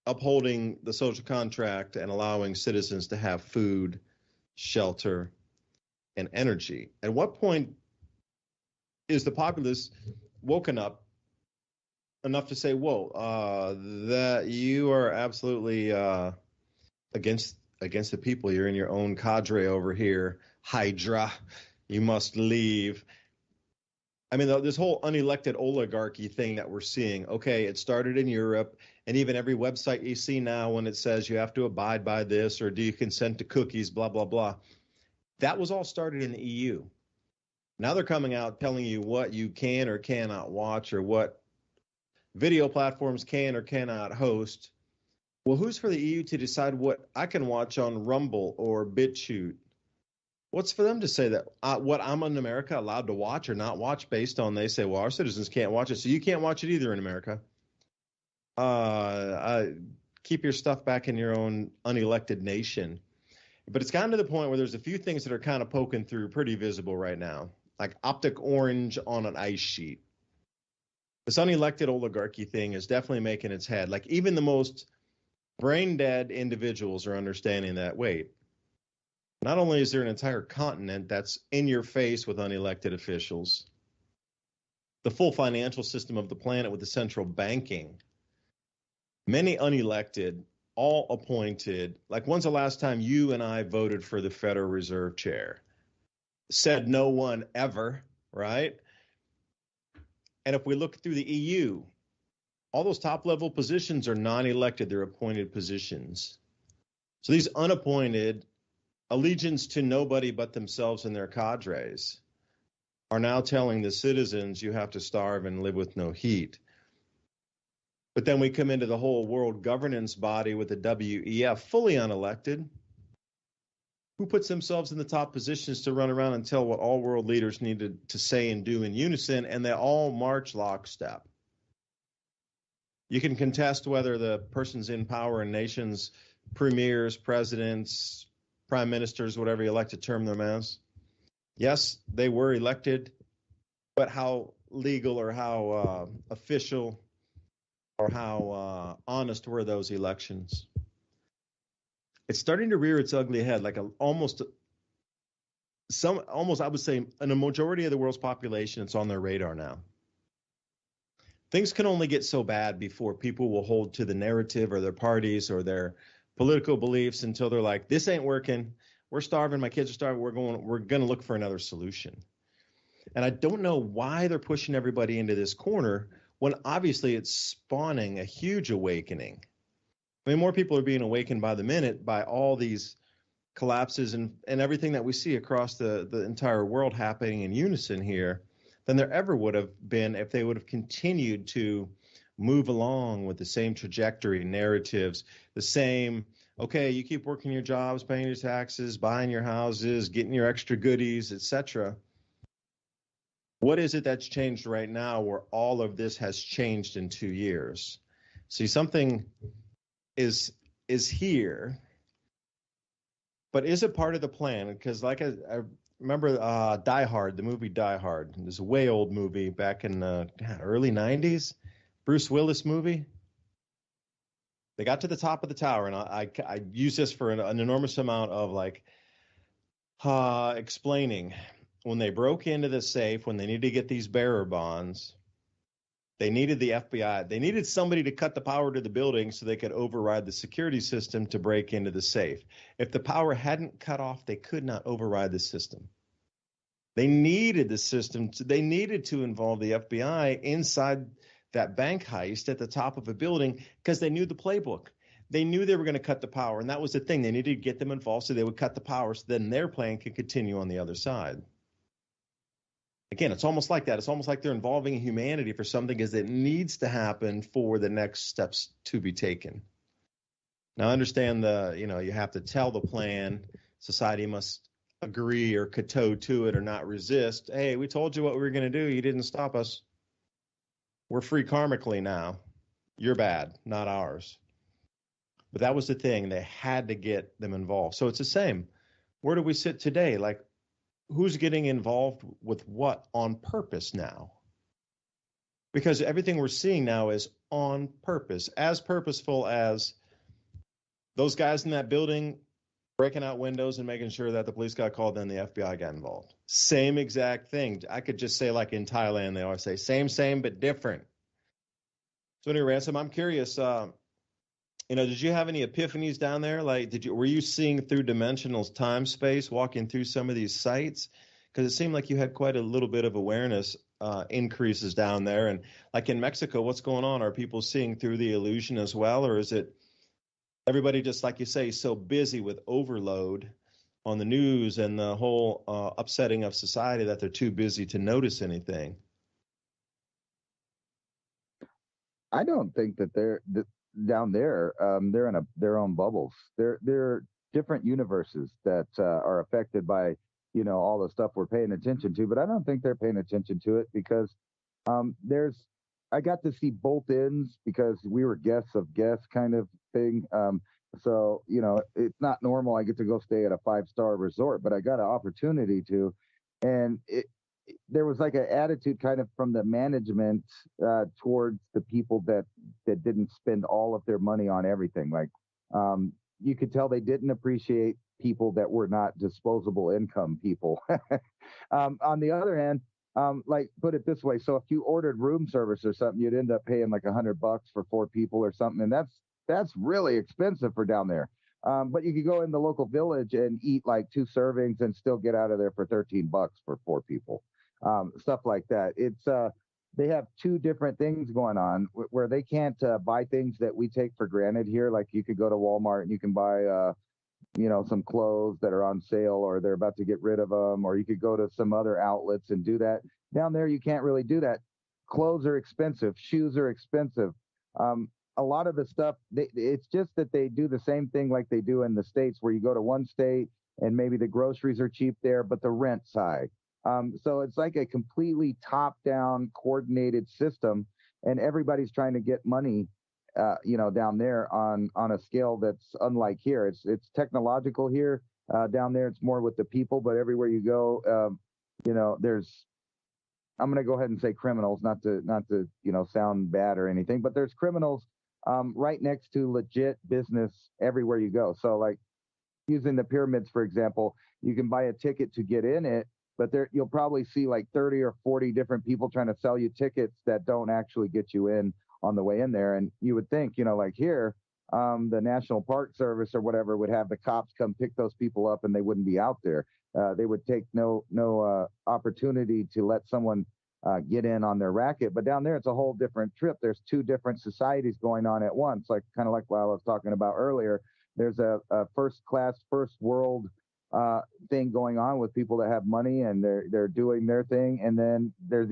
upholding the social contract and allowing citizens to have food, shelter, and energy? At what point is the populace woken up enough to say, whoa, that you are absolutely against the people? You're in your own cadre over here, Hydra. You must leave. I mean, this whole unelected oligarchy thing that we're seeing, okay, it started in Europe, and even every website you see now when it says you have to abide by this or do you consent to cookies, blah, blah, blah. That was all started in the EU. Now they're coming out telling you what you can or cannot watch or what video platforms can or cannot host. Well, who's for the EU to decide what I can watch on Rumble or BitChute? What's for them to say that what I'm in America allowed to watch or not watch based on, they say, well, our citizens can't watch it, so you can't watch it either in America. Keep your stuff back in your own unelected nation. But it's gotten to the point where there's a few things that are kind of poking through pretty visible right now, like optic orange on an ice sheet. This unelected oligarchy thing is definitely making its head. Like even the most brain dead individuals are understanding that, wait, not only is there an entire continent that's in your face with unelected officials, the full financial system of the planet with the central banking, many unelected, all appointed. Like when's the last time you and I voted for the Federal Reserve chair? Said no one ever, right? And if we look through the EU, all those top level positions are non-elected, they're appointed positions. So these unappointed, allegiance to nobody but themselves and their cadres, are now telling the citizens you have to starve and live with no heat. But then we come into the whole world governance body with the WEF, fully unelected, who puts themselves in the top positions to run around and tell what all world leaders needed to say and do in unison, and they all march lockstep. You can contest whether the persons in power in nations, premiers, presidents, prime ministers, whatever you like to term them as. Yes, they were elected, but how legal or how official or how honest were those elections? It's starting to rear its ugly head, like almost I would say in a majority of the world's population, it's on their radar now. Things can only get so bad before people will hold to the narrative or their parties or their political beliefs until they're like, this ain't working. We're starving. My kids are starving. We're going to look for another solution. And I don't know why they're pushing everybody into this corner when obviously it's spawning a huge awakening. I mean, more people are being awakened by the minute by all these collapses and everything that we see across the entire world happening in unison here than there ever would have been if they would have continued to move along with the same trajectory, narratives, the same, okay, you keep working your jobs, paying your taxes, buying your houses, getting your extra goodies, etc. What is it that's changed right now where all of this has changed in 2 years? See, something is here, but is it part of the plan? Because like I remember Die Hard, the movie Die Hard. It was a way old movie back in the early 90s. Bruce Willis movie. They got to the top of the tower, and I use this for an enormous amount of like explaining. When they broke into the safe, when they needed to get these bearer bonds, they needed the FBI. They needed somebody to cut the power to the building so they could override the security system to break into the safe. If the power hadn't cut off, they could not override the system. They needed the system. They needed to involve the FBI inside that bank heist at the top of a building because they knew the playbook. They knew they were going to cut the power, and that was the thing. They needed to get them involved so they would cut the power so then their plan could continue on the other side. Again, it's almost like that. It's almost like they're involving humanity for something because it needs to happen for the next steps to be taken. Now, I understand you have to tell the plan. Society must agree or kowtow to it or not resist. Hey, we told you what we were going to do. You didn't stop us. We're free karmically now. You're bad, not ours. But that was the thing. They had to get them involved. So it's the same. Where do we sit today? Like, who's getting involved with what on purpose now? Because everything we're seeing now is on purpose, as purposeful as those guys in that building breaking out windows and making sure that the police got called, then the FBI got involved. Same exact thing. I could just say, like in Thailand, they always say same, but different. So anyway, Ransom, I'm curious, did you have any epiphanies down there? Like, were you seeing through dimensional time space, walking through some of these sites? Because it seemed like you had quite a little bit of awareness increases down there. And like in Mexico, what's going on? Are people seeing through the illusion as well? Or is it everybody just, like you say, so busy with overload on the news and the whole upsetting of society that they're too busy to notice anything? I don't think that down there, they're in their own bubbles. They're different universes that are affected by, all the stuff we're paying attention to. But I don't think they're paying attention to it because I got to see both ends because we were guests of guests kind of thing. So, it's not normal. I get to go stay at a 5-star resort, but I got an opportunity to, and there was like an attitude kind of from the management towards the people that didn't spend all of their money on everything. Like you could tell they didn't appreciate people that were not disposable income people. On the other hand, like put it this way, so if you ordered room service or something, you'd end up paying like $100 for 4 people or something, and that's really expensive for down there. But you could go in the local village and eat like 2 servings and still get out of there for $13 for 4 people. Stuff like that. It's they have 2 different things going on where they can't buy things that we take for granted here. Like you could go to Walmart and you can buy some clothes that are on sale or they're about to get rid of them, or you could go to some other outlets and do that. Down there, you can't really do that. Clothes are expensive. Shoes are expensive. A lot of the stuff, it's just that they do the same thing like they do in the States, where you go to one state and maybe the groceries are cheap there, but the rent's high. So it's like a completely top-down coordinated system, and everybody's trying to get money down there on a scale that's unlike here. It's technological here. Down there, it's more with the people, but everywhere you go, there's, I'm going to go ahead and say criminals, not to sound bad or anything, but there's criminals right next to legit business everywhere you go. So like using the pyramids, for example, you can buy a ticket to get in it, but there you'll probably see like 30 or 40 different people trying to sell you tickets that don't actually get you in on the way in there. And you would think, like here, the National Park Service or whatever would have the cops come pick those people up and they wouldn't be out there. They would take no opportunity to let someone get in on their racket. But down there, it's a whole different trip. There's 2 different societies going on at once, like kind of like what I was talking about earlier. There's a first class, first world thing going on with people that have money and they're doing their thing. And then there's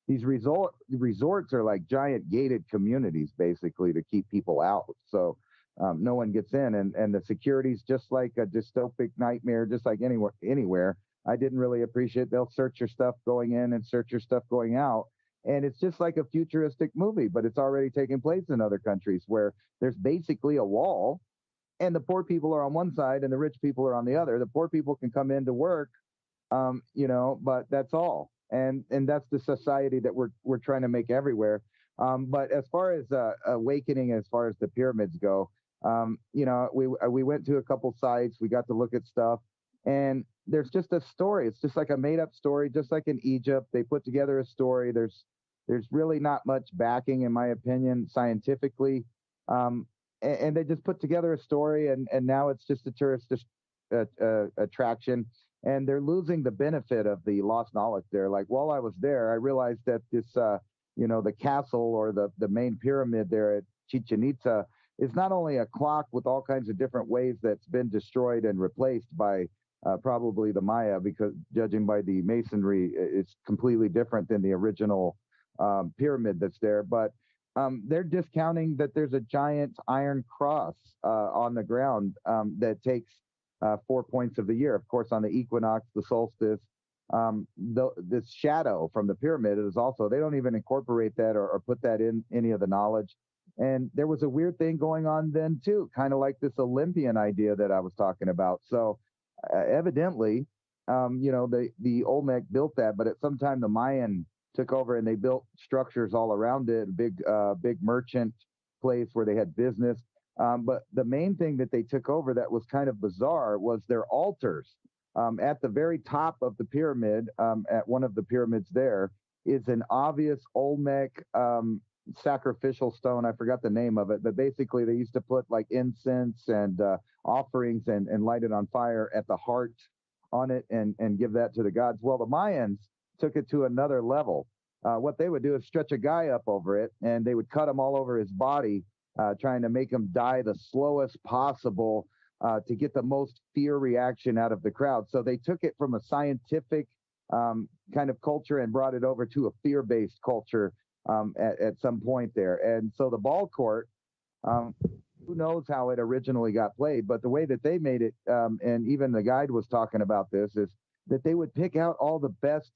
these resorts are like giant gated communities, basically, to keep people out. So no one gets in, and the security's just like a dystopic nightmare, just like anywhere. I didn't really appreciate. They'll search your stuff going in and search your stuff going out. And it's just like a futuristic movie, but it's already taking place in other countries where there's basically a wall and the poor people are on one side and the rich people are on the other. The poor people can come in to work, but that's all. And that's the society that we're trying to make everywhere. But as far as awakening, as far as the pyramids go, we went to a couple sites. We got to look at stuff, and there's just a story. It's just like a made up story, just like in Egypt. They put together a story. There's really not much backing, in my opinion, scientifically. And they just put together a story, and now it's just a tourist attraction. And they're losing the benefit of the lost knowledge there. Like while I was there, I realized that this, the castle or the main pyramid there at Chichen Itza is not only a clock with all kinds of different ways that's been destroyed and replaced by probably the Maya, because judging by the masonry, it's completely different than the original pyramid that's there. But they're discounting that there's a giant iron cross on the ground that takes 4 points of the year. Of course, on the equinox, the solstice, this shadow from the pyramid is also, they don't even incorporate that or put that in any of the knowledge. And there was a weird thing going on then too, kind of like this Olympian idea that I was talking about. So evidently, the Olmec built that, but at some time the Mayan took over and they built structures all around it, big merchant place where they had business. But the main thing that they took over that was kind of bizarre was their altars. At the very top of the pyramid, at one of the pyramids there, is an obvious Olmec sacrificial stone. I forgot the name of it, but basically they used to put like incense and offerings and light it on fire at the heart on it and give that to the gods. Well, the Mayans took it to another level. What they would do is stretch a guy up over it, and they would cut him all over his body, trying to make him die the slowest possible to get the most fear reaction out of the crowd. So they took it from a scientific kind of culture and brought it over to a fear-based culture at some point there. And so the ball court, who knows how it originally got played, but the way that they made it, and even the guide was talking about this, is that they would pick out all the best,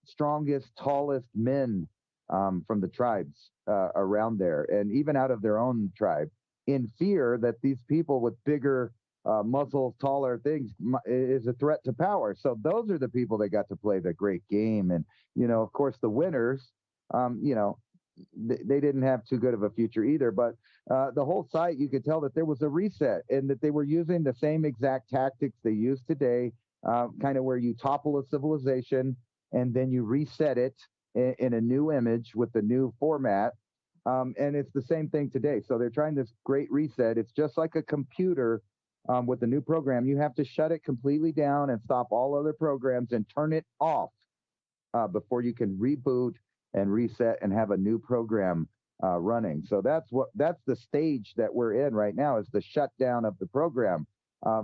strongest, tallest men from the tribes around there, and even out of their own tribe, in fear that these people with bigger muscles, taller things is a threat to power. So those are the people that got to play the great game. And, of course, the winners, they didn't have too good of a future either. But the whole site, you could tell that there was a reset and that they were using the same exact tactics they use today, kind of where you topple a civilization and then you reset it in a new image with the new format. And it's the same thing today. So they're trying this great reset. It's just like a computer with a new program. You have to shut it completely down and stop all other programs and turn it off before you can reboot and reset and have a new program running. So that's the stage that we're in right now, is the shutdown of the program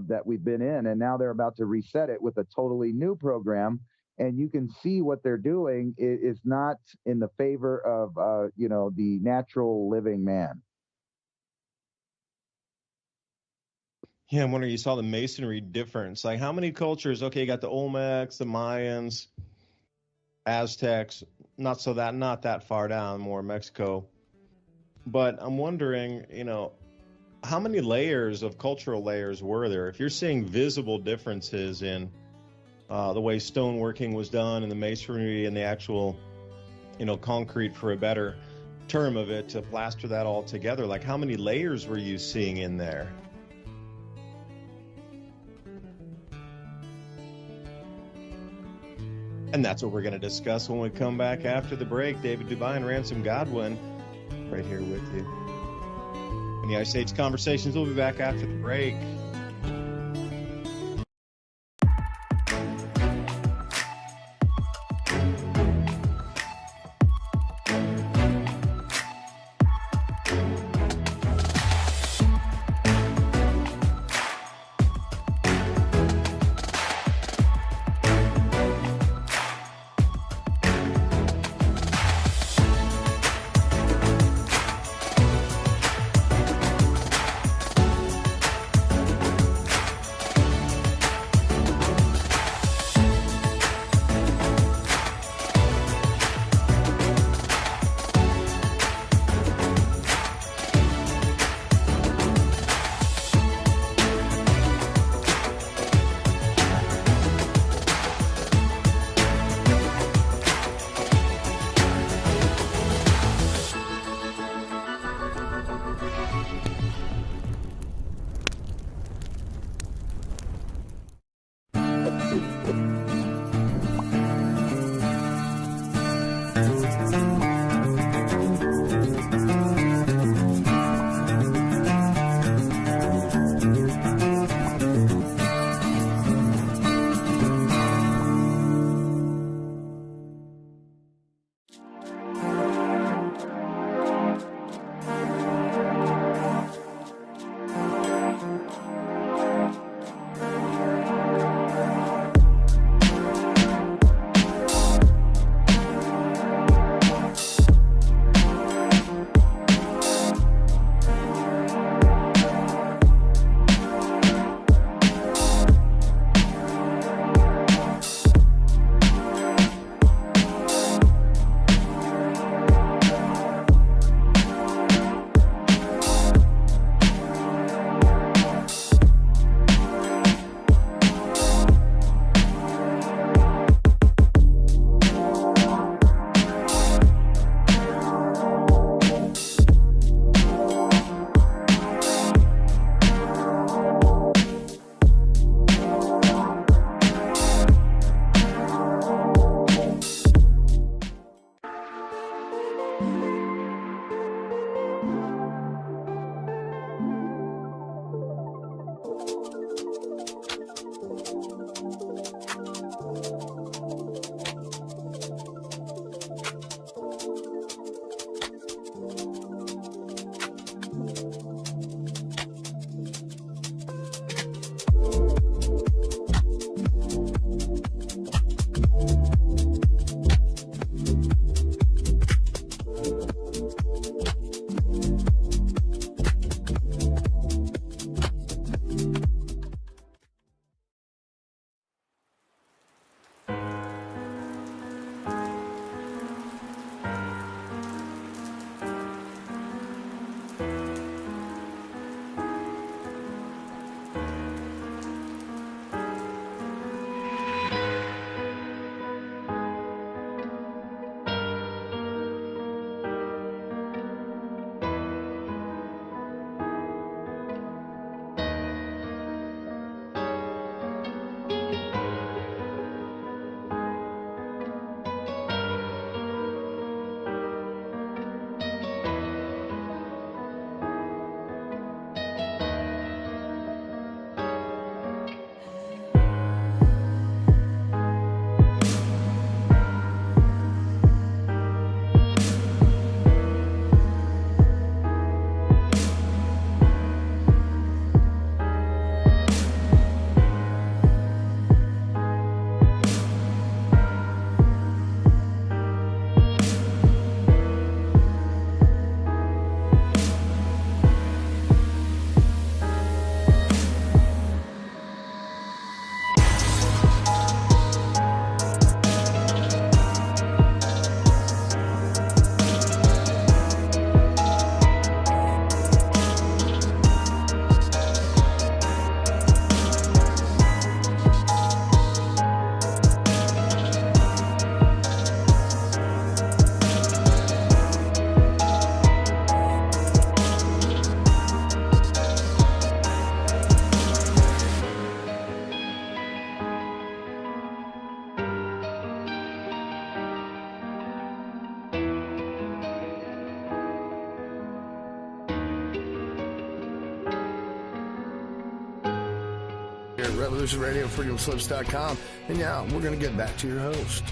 that we've been in. And now they're about to reset it with a totally new program. And you can see what they're doing is not in the favor of, the natural living man. Yeah, I'm wondering, you saw the masonry difference. Like, how many cultures? Okay, you got the Olmecs, the Mayans, Aztecs, not that far down, more Mexico. But I'm wondering, how many layers of cultural layers were there? If you're seeing visible differences in the way stoneworking was done and the masonry and the actual, concrete, for a better term of it, to plaster that all together, like, how many layers were you seeing in there? And that's what we're going to discuss when we come back after the break. David DuByne, Ransom, Godwin, right here with you. In the Ice Age Conversations, we'll be back after the break. here at Revolution Radio, freedomslips.com. And yeah, we're going to get back to your host.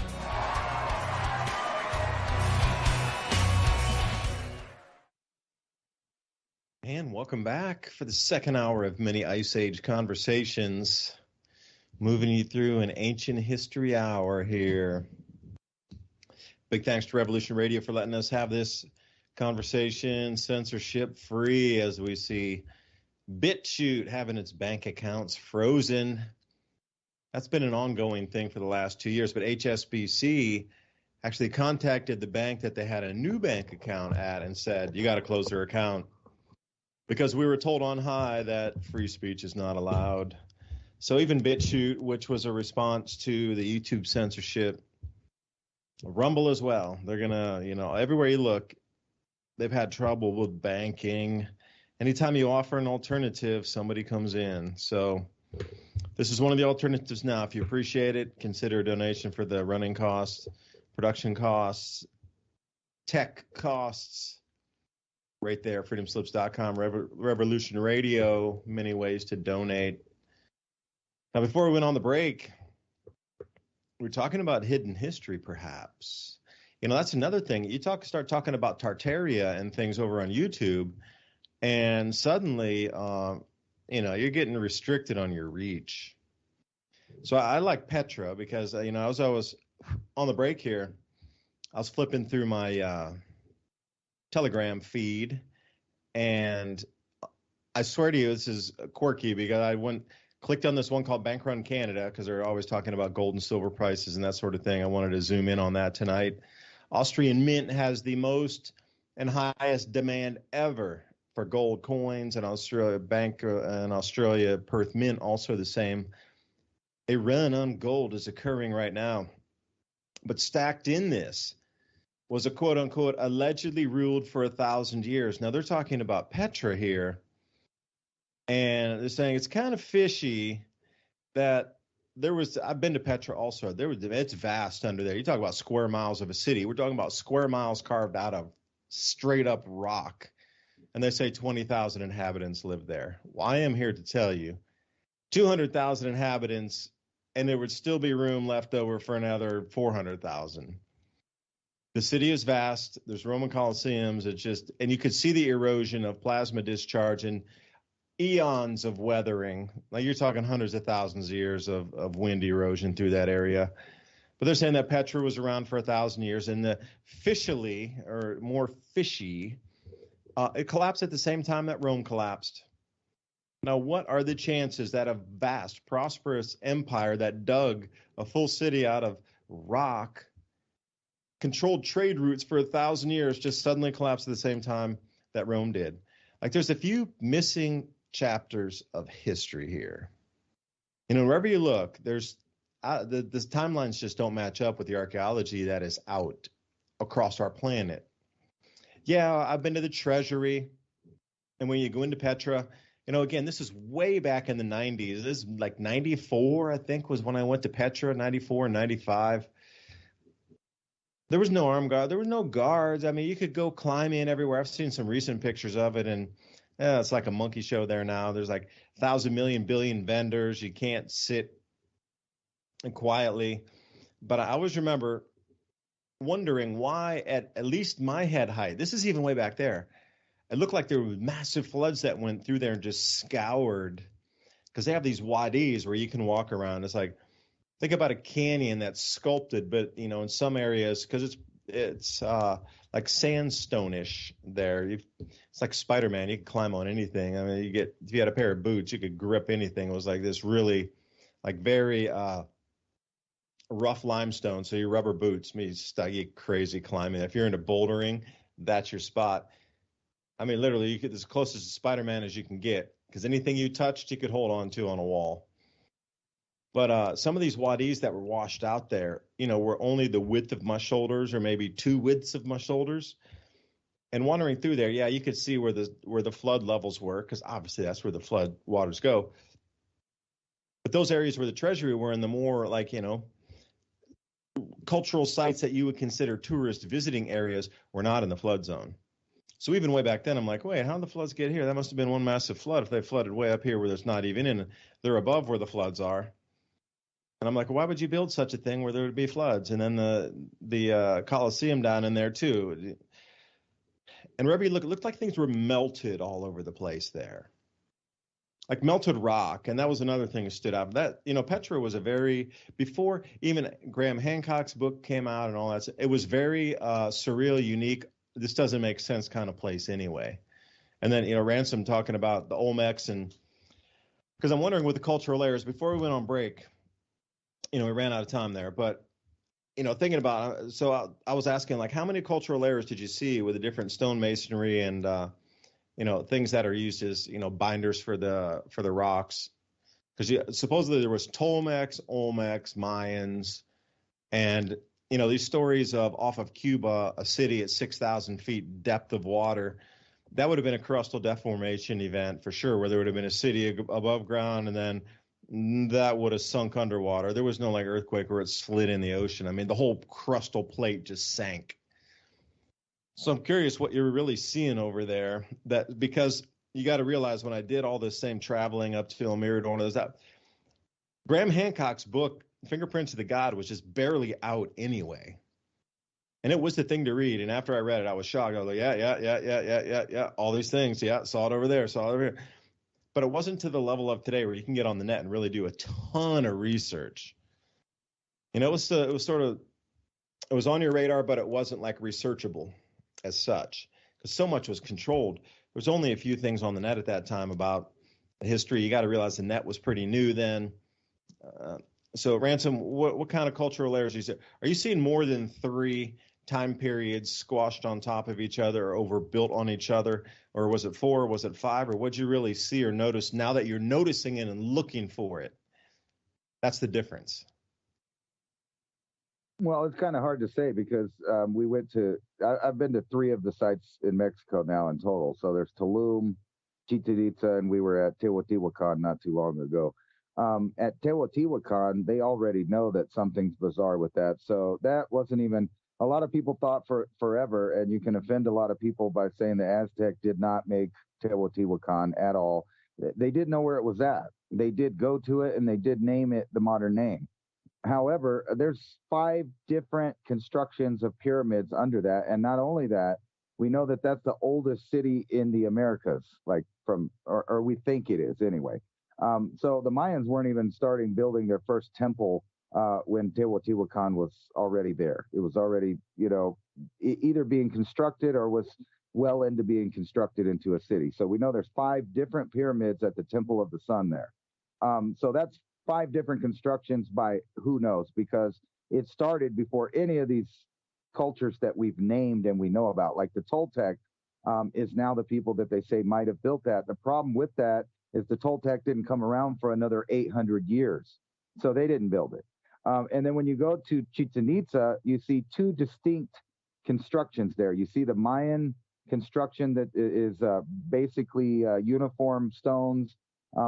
And welcome back for the second hour of Mini Ice Age Conversations. Moving you through an ancient history hour here. Big thanks to Revolution Radio for letting us have this conversation censorship free as we see BitChute having its bank accounts frozen. That's been an ongoing thing for the last 2 years, but HSBC actually contacted the bank that they had a new bank account at and said, you got to close their account because we were told on high that free speech is not allowed. So even BitChute, which was a response to the YouTube censorship, Rumble as well, they're going to, everywhere you look, they've had trouble with banking. Anytime you offer an alternative, somebody comes in. So this is one of the alternatives now. If you appreciate it, consider a donation for the running costs, production costs, tech costs. Right there, freedomslips.com, Revolution Radio, many ways to donate. Now, before we went on the break, we're talking about hidden history, perhaps. That's another thing. You start talking about Tartaria and things over on YouTube, and suddenly, you're getting restricted on your reach. So I like Petra because, as I was on the break here, I was flipping through my Telegram feed, and I swear to you, this is quirky because I clicked on this one called Bank Run Canada because they're always talking about gold and silver prices and that sort of thing. I wanted to zoom in on that tonight. Austrian Mint has the most and highest demand ever for gold coins, and Australia Bank and Australia Perth Mint also the same. A run on gold is occurring right now, but stacked in this was a quote-unquote allegedly ruled for 1,000 years. Now, they're talking about Petra here, and they're saying it's kind of fishy that I've been to Petra also. It's vast under there. You talk about square miles of a city. We're talking about square miles carved out of straight-up rock, and they say 20,000 inhabitants live there. Well, I am here to tell you, 200,000 inhabitants, and there would still be room left over for another 400,000. The city is vast. There's Roman Colosseums. And you could see the erosion of plasma discharge and eons of weathering. Like you're talking hundreds of thousands of years of wind erosion through that area. But they're saying that Petra was around for 1,000 years, and it collapsed at the same time that Rome collapsed. Now, what are the chances that a vast, prosperous empire that dug a full city out of rock, controlled trade routes for 1,000 years, just suddenly collapsed at the same time that Rome did? Like, there's a few missing chapters of history here. Wherever you look, there's the timelines just don't match up with the archaeology that is out across our planet. Yeah, I've been to the Treasury, and when you go into Petra, again, this is way back in the 90s. This is like 94, I think, was when I went to Petra, 94 and 95. There was no armed guard. There were no guards. I mean, you could go climb in everywhere. I've seen some recent pictures of it, and it's like a monkey show there now. There's like 1,000 million billion vendors. You can't sit quietly. But I always remember wondering why at least my head height, this is even way back there, it looked like there were massive floods that went through there and just scoured, because they have these wadis where you can walk around. It's like, think about a canyon that's sculpted, but in some areas, because it's like sandstone-ish there. It's like Spider-Man. You can climb on anything. I mean, if you had a pair of boots, you could grip anything. It was like this really, like very rough limestone. So your rubber boots, you get crazy climbing. If you're into bouldering, that's your spot. I mean, literally, you get as close as Spider-Man as you can get, because anything you touched, you could hold on to on a wall. But some of these wadis that were washed out there, were only the width of my shoulders, or maybe 2 widths of my shoulders. And wandering through there, yeah, you could see where the flood levels were, because obviously that's where the flood waters go. But those areas where the Treasury were in the more cultural sites that you would consider tourist visiting areas were not in the flood zone. So even way back then, I'm like, wait, how did the floods get here? That must have been one massive flood if they flooded way up here where there's not even in. They're above where the floods are. And I'm like, why would you build such a thing where there would be floods? And then the Colosseum down in there too. And wherever you look, it looked like things were melted all over the place there, like melted rock. And that was another thing that stood out. That, Petra was before even Graham Hancock's book came out and all that, it was very surreal, unique. This doesn't make sense kind of place anyway. And then, Ransom talking about the Olmecs, and because I'm wondering with the cultural layers, before we went on break, we ran out of time there, but thinking about, so I was asking, like, how many cultural layers did you see with the different stone masonry and things that are used as binders for the rocks? Because supposedly there was Tolmecs, Olmecs, Mayans, and these stories of off of Cuba, a city at 6,000 feet depth of water. That would have been a crustal deformation event for sure, where there would have been a city above ground, and then that would have sunk underwater. There was no like earthquake where it slid in the ocean. I mean, the whole crustal plate just sank. So I'm curious what you're really seeing over there. That, because you got to realize, when I did all this same traveling up to Mirador, that Graham Hancock's book, Fingerprints of the God, was just barely out anyway. And it was the thing to read. And after I read it, I was shocked. I was like, yeah. All these things. Yeah, saw it over there, saw it over here. But it wasn't to the level of today where you can get on the net and really do a ton of research. It was on your radar, but it wasn't like researchable as such, because so much was controlled. There was only a few things on the net at that time about history. You got to realize the net was pretty new then. So Ransom, what kind of cultural layers are you seeing? More than 3 time periods squashed on top of each other or overbuilt on each other? Or was it 4? Was it 5? Or what'd you really see or notice now that you're noticing it and looking for it? That's the difference. Well, it's kind of hard to say, because we went to, I've been to 3 of the sites in Mexico now in total. So there's Tulum, Chichen Itza, and we were at Teotihuacan not too long ago. At Teotihuacan, they already know that something's bizarre with that. So that wasn't even, a lot of people thought forever, and you can offend a lot of people by saying the Aztec did not make Teotihuacan at all. They did know where it was at. They did go to it, and they did name it the modern name. However, there's 5 different constructions of pyramids under that. And not only that, we know that that's the oldest city in the Americas, like or we think it is anyway. So the Mayans weren't even starting building their first temple when Teotihuacan was already there. It was already, either being constructed or was well into being constructed into a city. So we know there's 5 different pyramids at the Temple of the Sun there. So that's 5 different constructions by who knows, because it started before any of these cultures that we've named and we know about. Like the Toltec is now the people that they say might have built that. The problem with that is the Toltec didn't come around for another 800 years. So they didn't build it. And then when you go to Chichen Itza, you see 2 distinct constructions there. You see the Mayan construction that is basically uniform stones,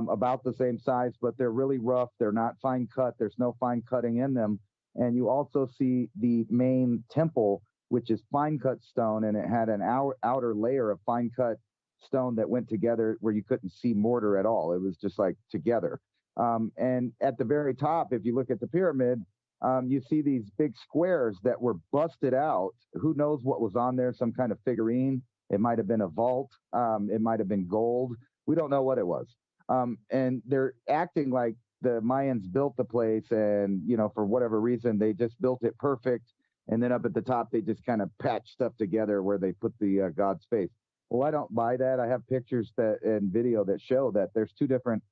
about the same size, but they're really rough. They're not fine cut. There's no fine cutting in them. And you also see the main temple, which is fine cut stone, and it had an outer layer of fine cut stone that went together where you couldn't see mortar at all. It was just like together. And at the very top, if you look at the pyramid, you see these big squares that were busted out. Who knows what was on there? Some kind of figurine. It might have been a vault. It might have been gold. We don't know what it was. And they're acting like the Mayans built the place, and, for whatever reason, they just built it perfect. And then up at the top, they just kind of patched stuff together where they put the God's face. Well, I don't buy that. I have pictures and video that show that there's 2 different,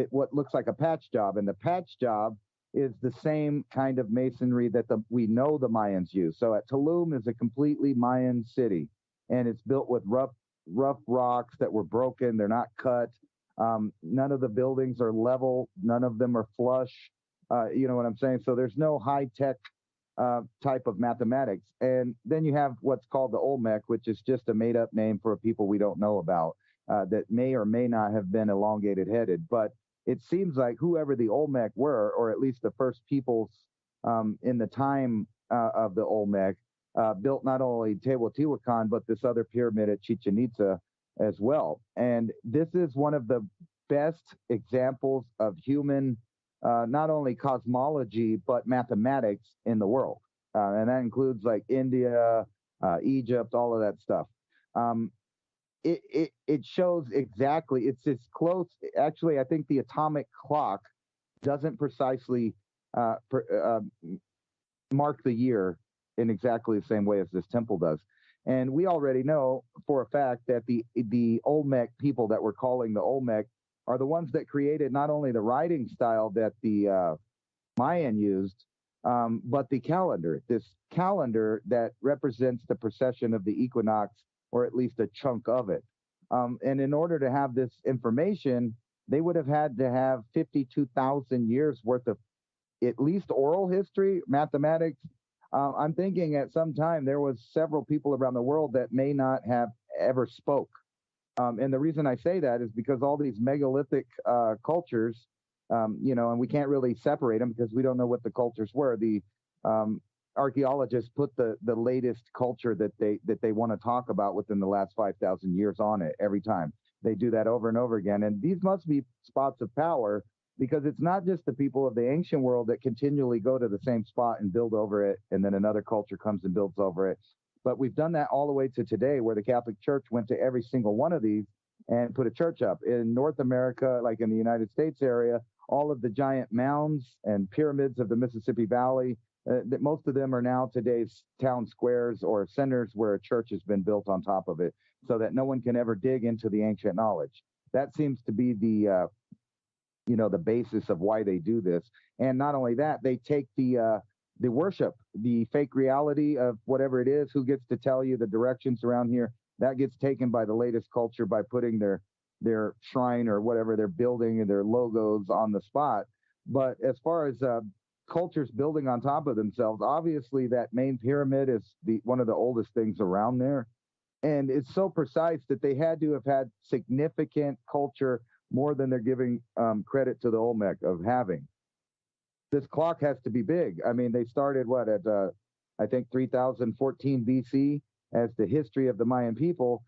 what looks like a patch job. And the patch job is the same kind of masonry that we know the Mayans use. So at Tulum is a completely Mayan city, and it's built with rough rocks that were broken. They're not cut. None of the buildings are level. None of them are flush. You know what I'm saying? So there's no high-tech type of mathematics. And then you have what's called the Olmec, which is just a made-up name for people we don't know about that may or may not have been elongated-headed. But it seems like whoever the Olmec were, or at least the first peoples in the time of the Olmec, built not only Teotihuacan, but this other pyramid at Chichen Itza as well. And this is one of the best examples of human, not only cosmology, but mathematics in the world. And that includes like India, Egypt, all of that stuff. It shows exactly, it's as close. Actually, I think the atomic clock doesn't precisely mark the year in exactly the same way as this temple does. And we already know for a fact that the Olmec people that we're calling the Olmec are the ones that created not only the writing style that the Mayan used, but the calendar, this calendar that represents the precession of the equinox, or at least a chunk of it. And in order to have this information, they would have had to have 52,000 years worth of at least oral history, mathematics. I'm thinking at some time there was several people around the world that may not have ever spoke. And the reason I say that is because all these megalithic cultures, and we can't really separate them because we don't know what the cultures were. The archaeologists put the latest culture that they want to talk about within the last 5,000 years on it every time. They do that over and over again. And these must be spots of power, because it's not just the people of the ancient world that continually go to the same spot and build over it, and then another culture comes and builds over it. But we've done that all the way to today, where the Catholic Church went to every single one of these and put a church up. In North America, like in the United States area, all of the giant mounds and pyramids of the Mississippi Valley, that most of them are now today's town squares or centers where a church has been built on top of it, so that no one can ever dig into the ancient knowledge. That seems to be the basis of why they do this. And not only that, they take the worship, the fake reality of whatever it is, who gets to tell you the directions around here, that gets taken by the latest culture by putting their shrine or whatever they're building and their logos on the spot. But as far as cultures building on top of themselves, obviously that main pyramid is one of the oldest things around there. And it's so precise that they had to have had significant culture, more than they're giving credit to the Olmec of having. This clock has to be big. I mean, they started at I think 3014 BC as the history of the Mayan people,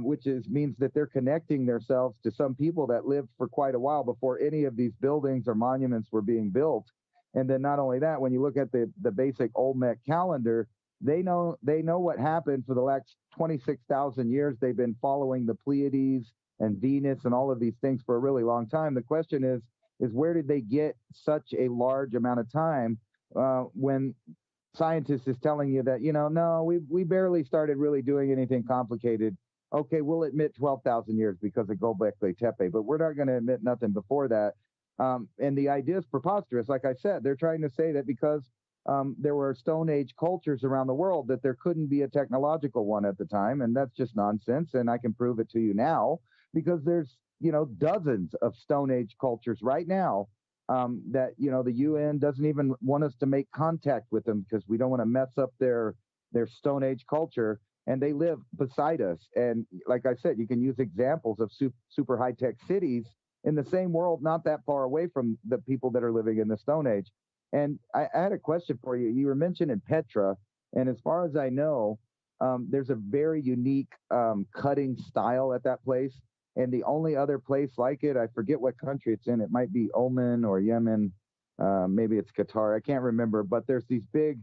which means that they're connecting themselves to some people that lived for quite a while before any of these buildings or monuments were being built. And then not only that, when you look at the basic Olmec calendar, they know what happened for the last 26,000 years. They've been following the Pleiades and Venus and all of these things for a really long time. The question is where did they get such a large amount of time when scientists is telling you that, no, we barely started really doing anything complicated. Okay, we'll admit 12,000 years because of Göbekli Tepe, but we're not going to admit nothing before that. And the idea is preposterous. Like I said, they're trying to say that because there were Stone Age cultures around the world, that there couldn't be a technological one at the time. And that's just nonsense. And I can prove it to you now, because there's, dozens of Stone Age cultures right now that, the UN doesn't even want us to make contact with them because we don't want to mess up their Stone Age culture. And they live beside us. And like I said, you can use examples of super high-tech cities in the same world, not that far away from the people that are living in the Stone Age. And I had a question for you. You were mentioning Petra. And as far as I know, there's a very unique cutting style at that place. And the only other place like it, I forget what country it's in. It might be Oman or Yemen. Maybe it's Qatar. I can't remember. But there's these big,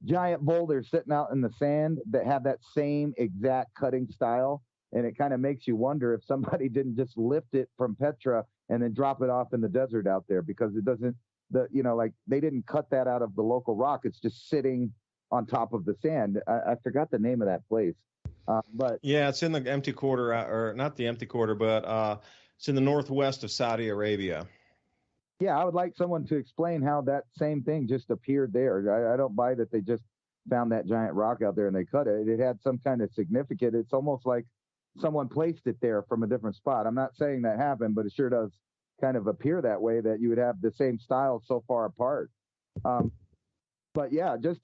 giant boulders sitting out in the sand that have that same exact cutting style. And it kind of makes you wonder if somebody didn't just lift it from Petra and then drop it off in the desert out there, because it doesn't, they didn't cut that out of the local rock. It's just sitting on top of the sand. I forgot the name of that place. But yeah, it's in the empty quarter, or not the empty quarter, but it's in the northwest of Saudi Arabia. Yeah, I would like someone to explain how that same thing just appeared there. I don't buy that they just found that giant rock out there and they cut it. It had some kind of significance. It's almost like someone placed it there from a different spot. I'm not saying that happened, but it sure does kind of appear that way, that you would have the same style so far apart. But yeah, just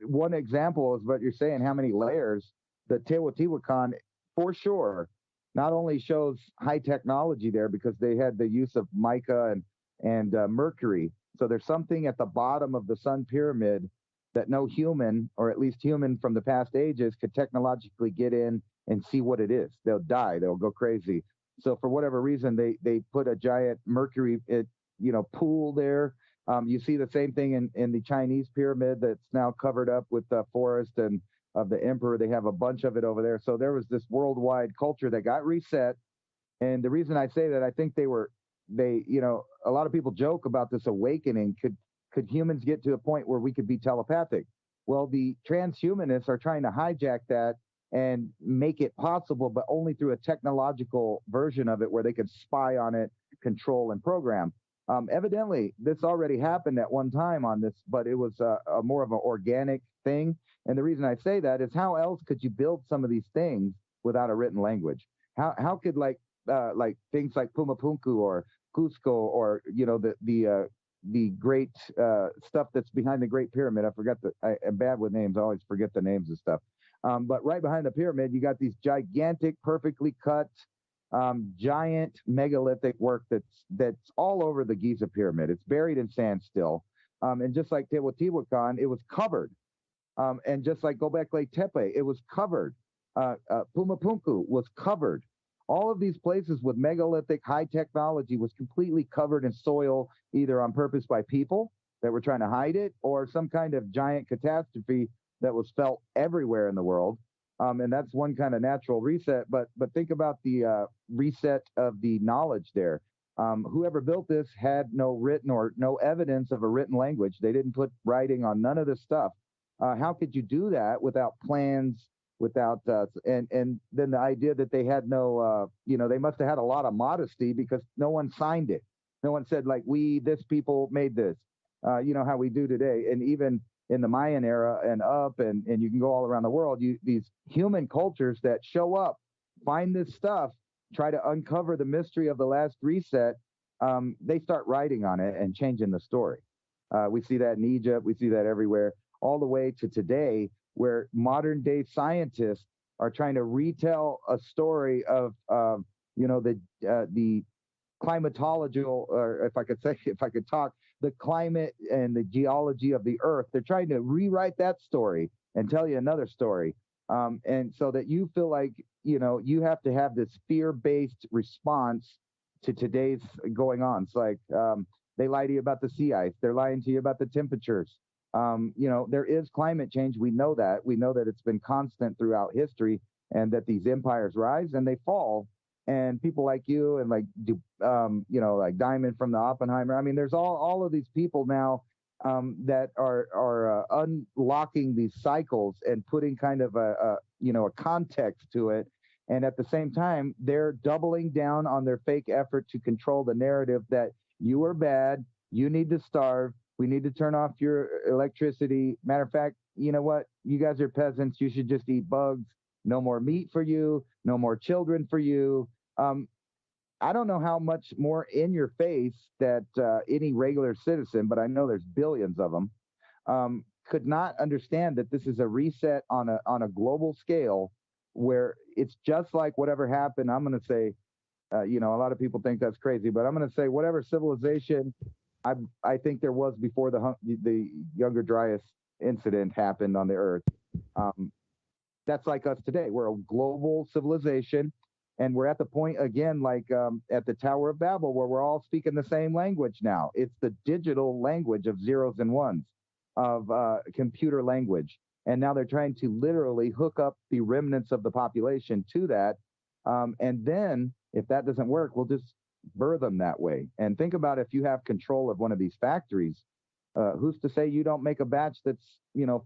one example is what you're saying, how many layers. The Teotihuacan, for sure, not only shows high technology there because they had the use of mica and mercury. So there's something at the bottom of the Sun Pyramid that no human, or at least human from the past ages, could technologically get in and see what it is. They'll die. They'll go crazy. So for whatever reason, they put a giant mercury pool there. You see the same thing in the Chinese pyramid that's now covered up with the forest and of the emperor. They have a bunch of it over there. So there was this worldwide culture that got reset. And the reason I say that, I think a lot of people joke about this awakening. Could humans get to a point where we could be telepathic? Well, the transhumanists are trying to hijack that and make it possible, but only through a technological version of it where they could spy on it, control, and program. Evidently, this already happened at one time on this, but it was a more of an organic thing. And the reason I say that is, how else could you build some of these things without a written language? How could like things like Pumapunku or Cusco, or the great stuff that's behind the Great Pyramid. I'm bad with names. I always forget the names of stuff. But right behind the pyramid, you got these gigantic, perfectly cut, giant megalithic work that's all over the Giza pyramid. It's buried in sand still. And just like Teotihuacan, it was covered. And just like Göbekli Tepe, it was covered. Pumapunku was covered. All of these places with megalithic high technology was completely covered in soil, either on purpose by people that were trying to hide it, or some kind of giant catastrophe that was felt everywhere in the world. And that's one kind of natural reset. But think about the reset of the knowledge there. Whoever built this had no written or no evidence of a written language. They didn't put writing on none of this stuff. How could you do that without plans? Without and then the idea that they had no they must have had a lot of modesty, because no one signed it. No one said, like, this people made this, how we do today. And even in the Mayan era and and you can go all around the world, these human cultures that show up, find this stuff, try to uncover the mystery of the last reset, they start writing on it and changing the story. We see that in Egypt, we see that everywhere, all the way to today, where modern day scientists are trying to retell a story of, the climatological, or if I could talk, the climate and the geology of the earth. They're trying to rewrite that story and tell you another story. And so that you feel like, you have to have this fear-based response to today's going on. It's like, they lie to you about the sea ice. They're lying to you about the temperatures. There is climate change. We know that. We know that it's been constant throughout history, and that these empires rise and they fall. And people like you and like Diamond from the Oppenheimer. I mean, there's all of these people now that are unlocking these cycles and putting kind of a context to it. And at the same time, they're doubling down on their fake effort to control the narrative that you are bad, you need to starve, we need to turn off your electricity. Matter of fact, you know what? You guys are peasants. You should just eat bugs. No more meat for you. No more children for you. I don't know how much more in your face that any regular citizen, but I know there's billions of them, could not understand that this is a reset on a global scale, where it's just like whatever happened. I'm going to say, a lot of people think that's crazy, but I'm going to say whatever civilization I think there was before the Younger Dryas incident happened on the earth. That's like us today. We're a global civilization, and we're at the point again, like at the Tower of Babel, where we're all speaking the same language now. It's the digital language of zeros and ones, of computer language. And now they're trying to literally hook up the remnants of the population to that. And then if that doesn't work, we'll just birth them that way. And think about, if you have control of one of these factories, who's to say you don't make a batch that's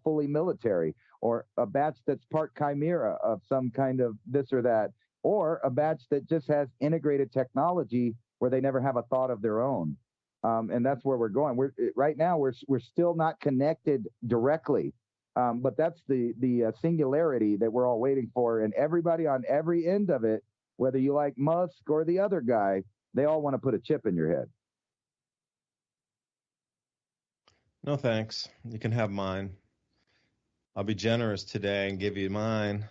fully military, or a batch that's part chimera of some kind of this or that, or a batch that just has integrated technology where they never have a thought of their own. And that's where we're going. Right now we're still not connected directly, but that's the singularity that we're all waiting for. And everybody on every end of it, whether you like Musk or the other guy, they all want to put a chip in your head. No, thanks. You can have mine. I'll be generous today and give you mine.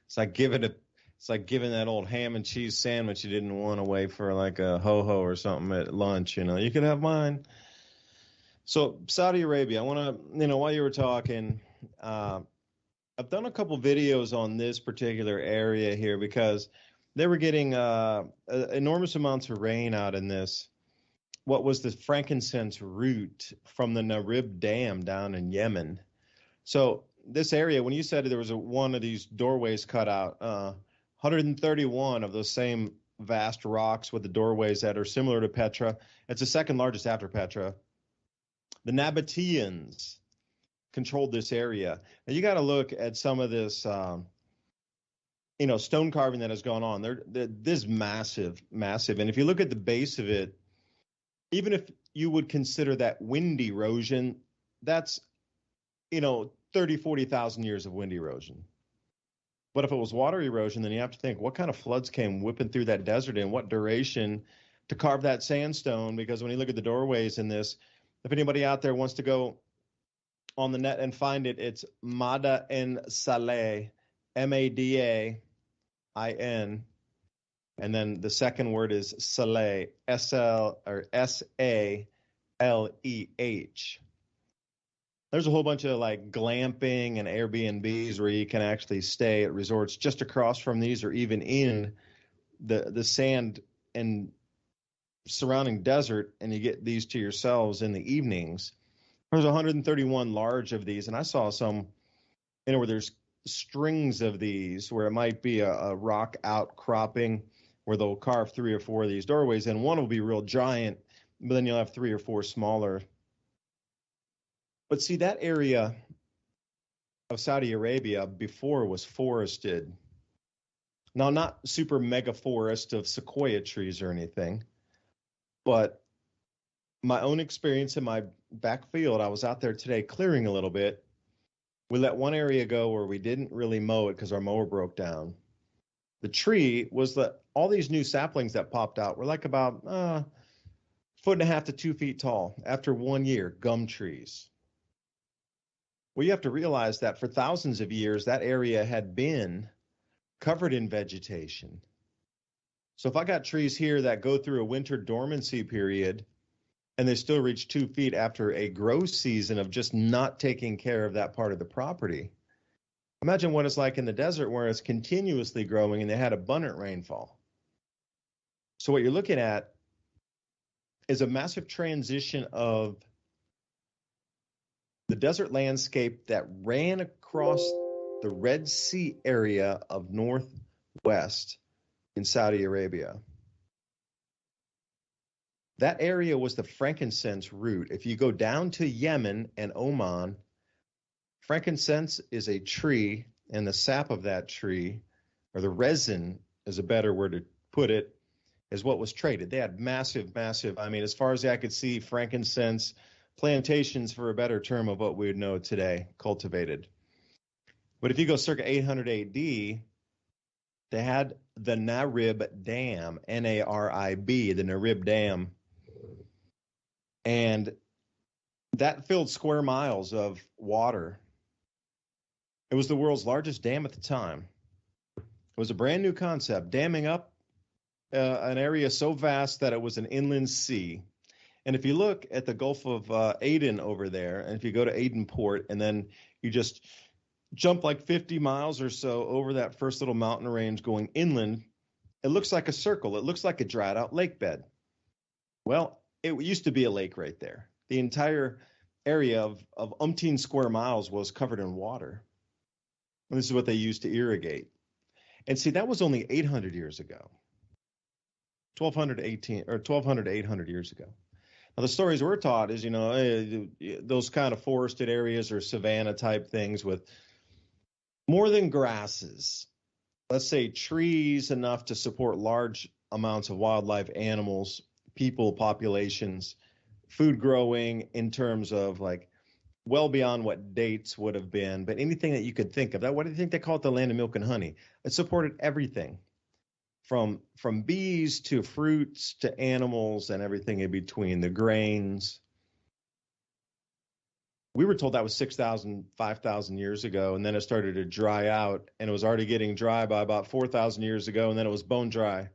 It's like giving that old ham and cheese sandwich you didn't want away for like a ho-ho or something at lunch. You can have mine. So Saudi Arabia, I want to, while you were talking, I've done a couple videos on this particular area here because they were getting enormous amounts of rain out in this. What was the frankincense root from the Narib Dam down in Yemen. So this area, when you said there was one of these doorways cut out, 131 of those same vast rocks with the doorways that are similar to Petra. It's the second largest after Petra. The Nabateans controlled this area. Now you got to look at some of this, stone carving that has gone on. This is massive, massive. And if you look at the base of it, even if you would consider that wind erosion, that's, 30, 40,000 years of wind erosion. But if it was water erosion, then you have to think, what kind of floods came whipping through that desert in what duration to carve that sandstone? Because when you look at the doorways in this, if anybody out there wants to go on the net and find it, it's Mada en Saleh, Madain, and then the second word is Saleh, Saleh. There's a whole bunch of like glamping and Airbnbs where you can actually stay at resorts just across from these, or even in the sand and surrounding desert, and you get these to yourselves in the evenings. There's 131 large of these, and I saw some, where there's strings of these, where it might be a rock outcropping where they'll carve 3 or 4 of these doorways, and one will be real giant, but then you'll have 3 or 4 smaller. But see, that area of Saudi Arabia before was forested. Now, not super mega forest of sequoia trees or anything, but my own experience in my back field, I was out there today clearing a little bit. We let one area go where we didn't really mow it because our mower broke down. The tree was all these new saplings that popped out were like about 1.5 to 2 feet tall after 1 year, gum trees. Well, you have to realize that for thousands of years, that area had been covered in vegetation. So if I got trees here that go through a winter dormancy period and they still reach 2 feet after a growth season of just not taking care of that part of the property, imagine what it's like in the desert where it's continuously growing and they had abundant rainfall. So what you're looking at is a massive transition of the desert landscape that ran across the Red Sea area of northwest in Saudi Arabia. That area was the frankincense root. If you go down to Yemen and Oman, frankincense is a tree, and the sap of that tree, or the resin is a better word to put it, is what was traded. They had massive, as far as I could see, frankincense plantations, for a better term of what we would know today, cultivated. But if you go circa 800 AD, they had the Narib Dam, N-A-R-I-B, the Narib Dam. And that filled square miles of water. It was the world's largest dam at the time. It was a brand new concept, damming up an area so vast that it was an inland sea. And if you look at the Gulf of Aden over there, and if you go to Aden Port, and then you just jump like 50 miles or so over that first little mountain range going inland, it looks like a circle. It looks like a dried out lake bed. Well, it used to be a lake right there. The entire area of umpteen square miles was covered in water. And this is what they used to irrigate. And see, that was only 800 years ago. 1200 to 800 years ago. Now, the stories we're taught is, those kind of forested areas or savanna type things with more than grasses. Let's say trees enough to support large amounts of wildlife, animals, people, populations, food growing in terms of like well beyond what dates would have been, but anything that you could think of. That, what do you think they call it? The land of milk and honey. It supported everything. From bees to fruits to animals and everything in between, the grains. We were told that was 6,000, 5,000 years ago, and then it started to dry out, and it was already getting dry by about 4,000 years ago, and then it was bone dry.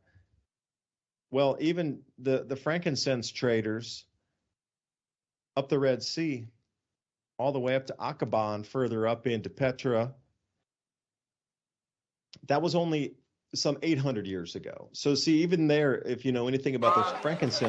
Well, even the frankincense traders up the Red Sea, all the way up to Aqaba and further up into Petra. That was only some 800 years ago. So see, even there, if you know anything about those frankincense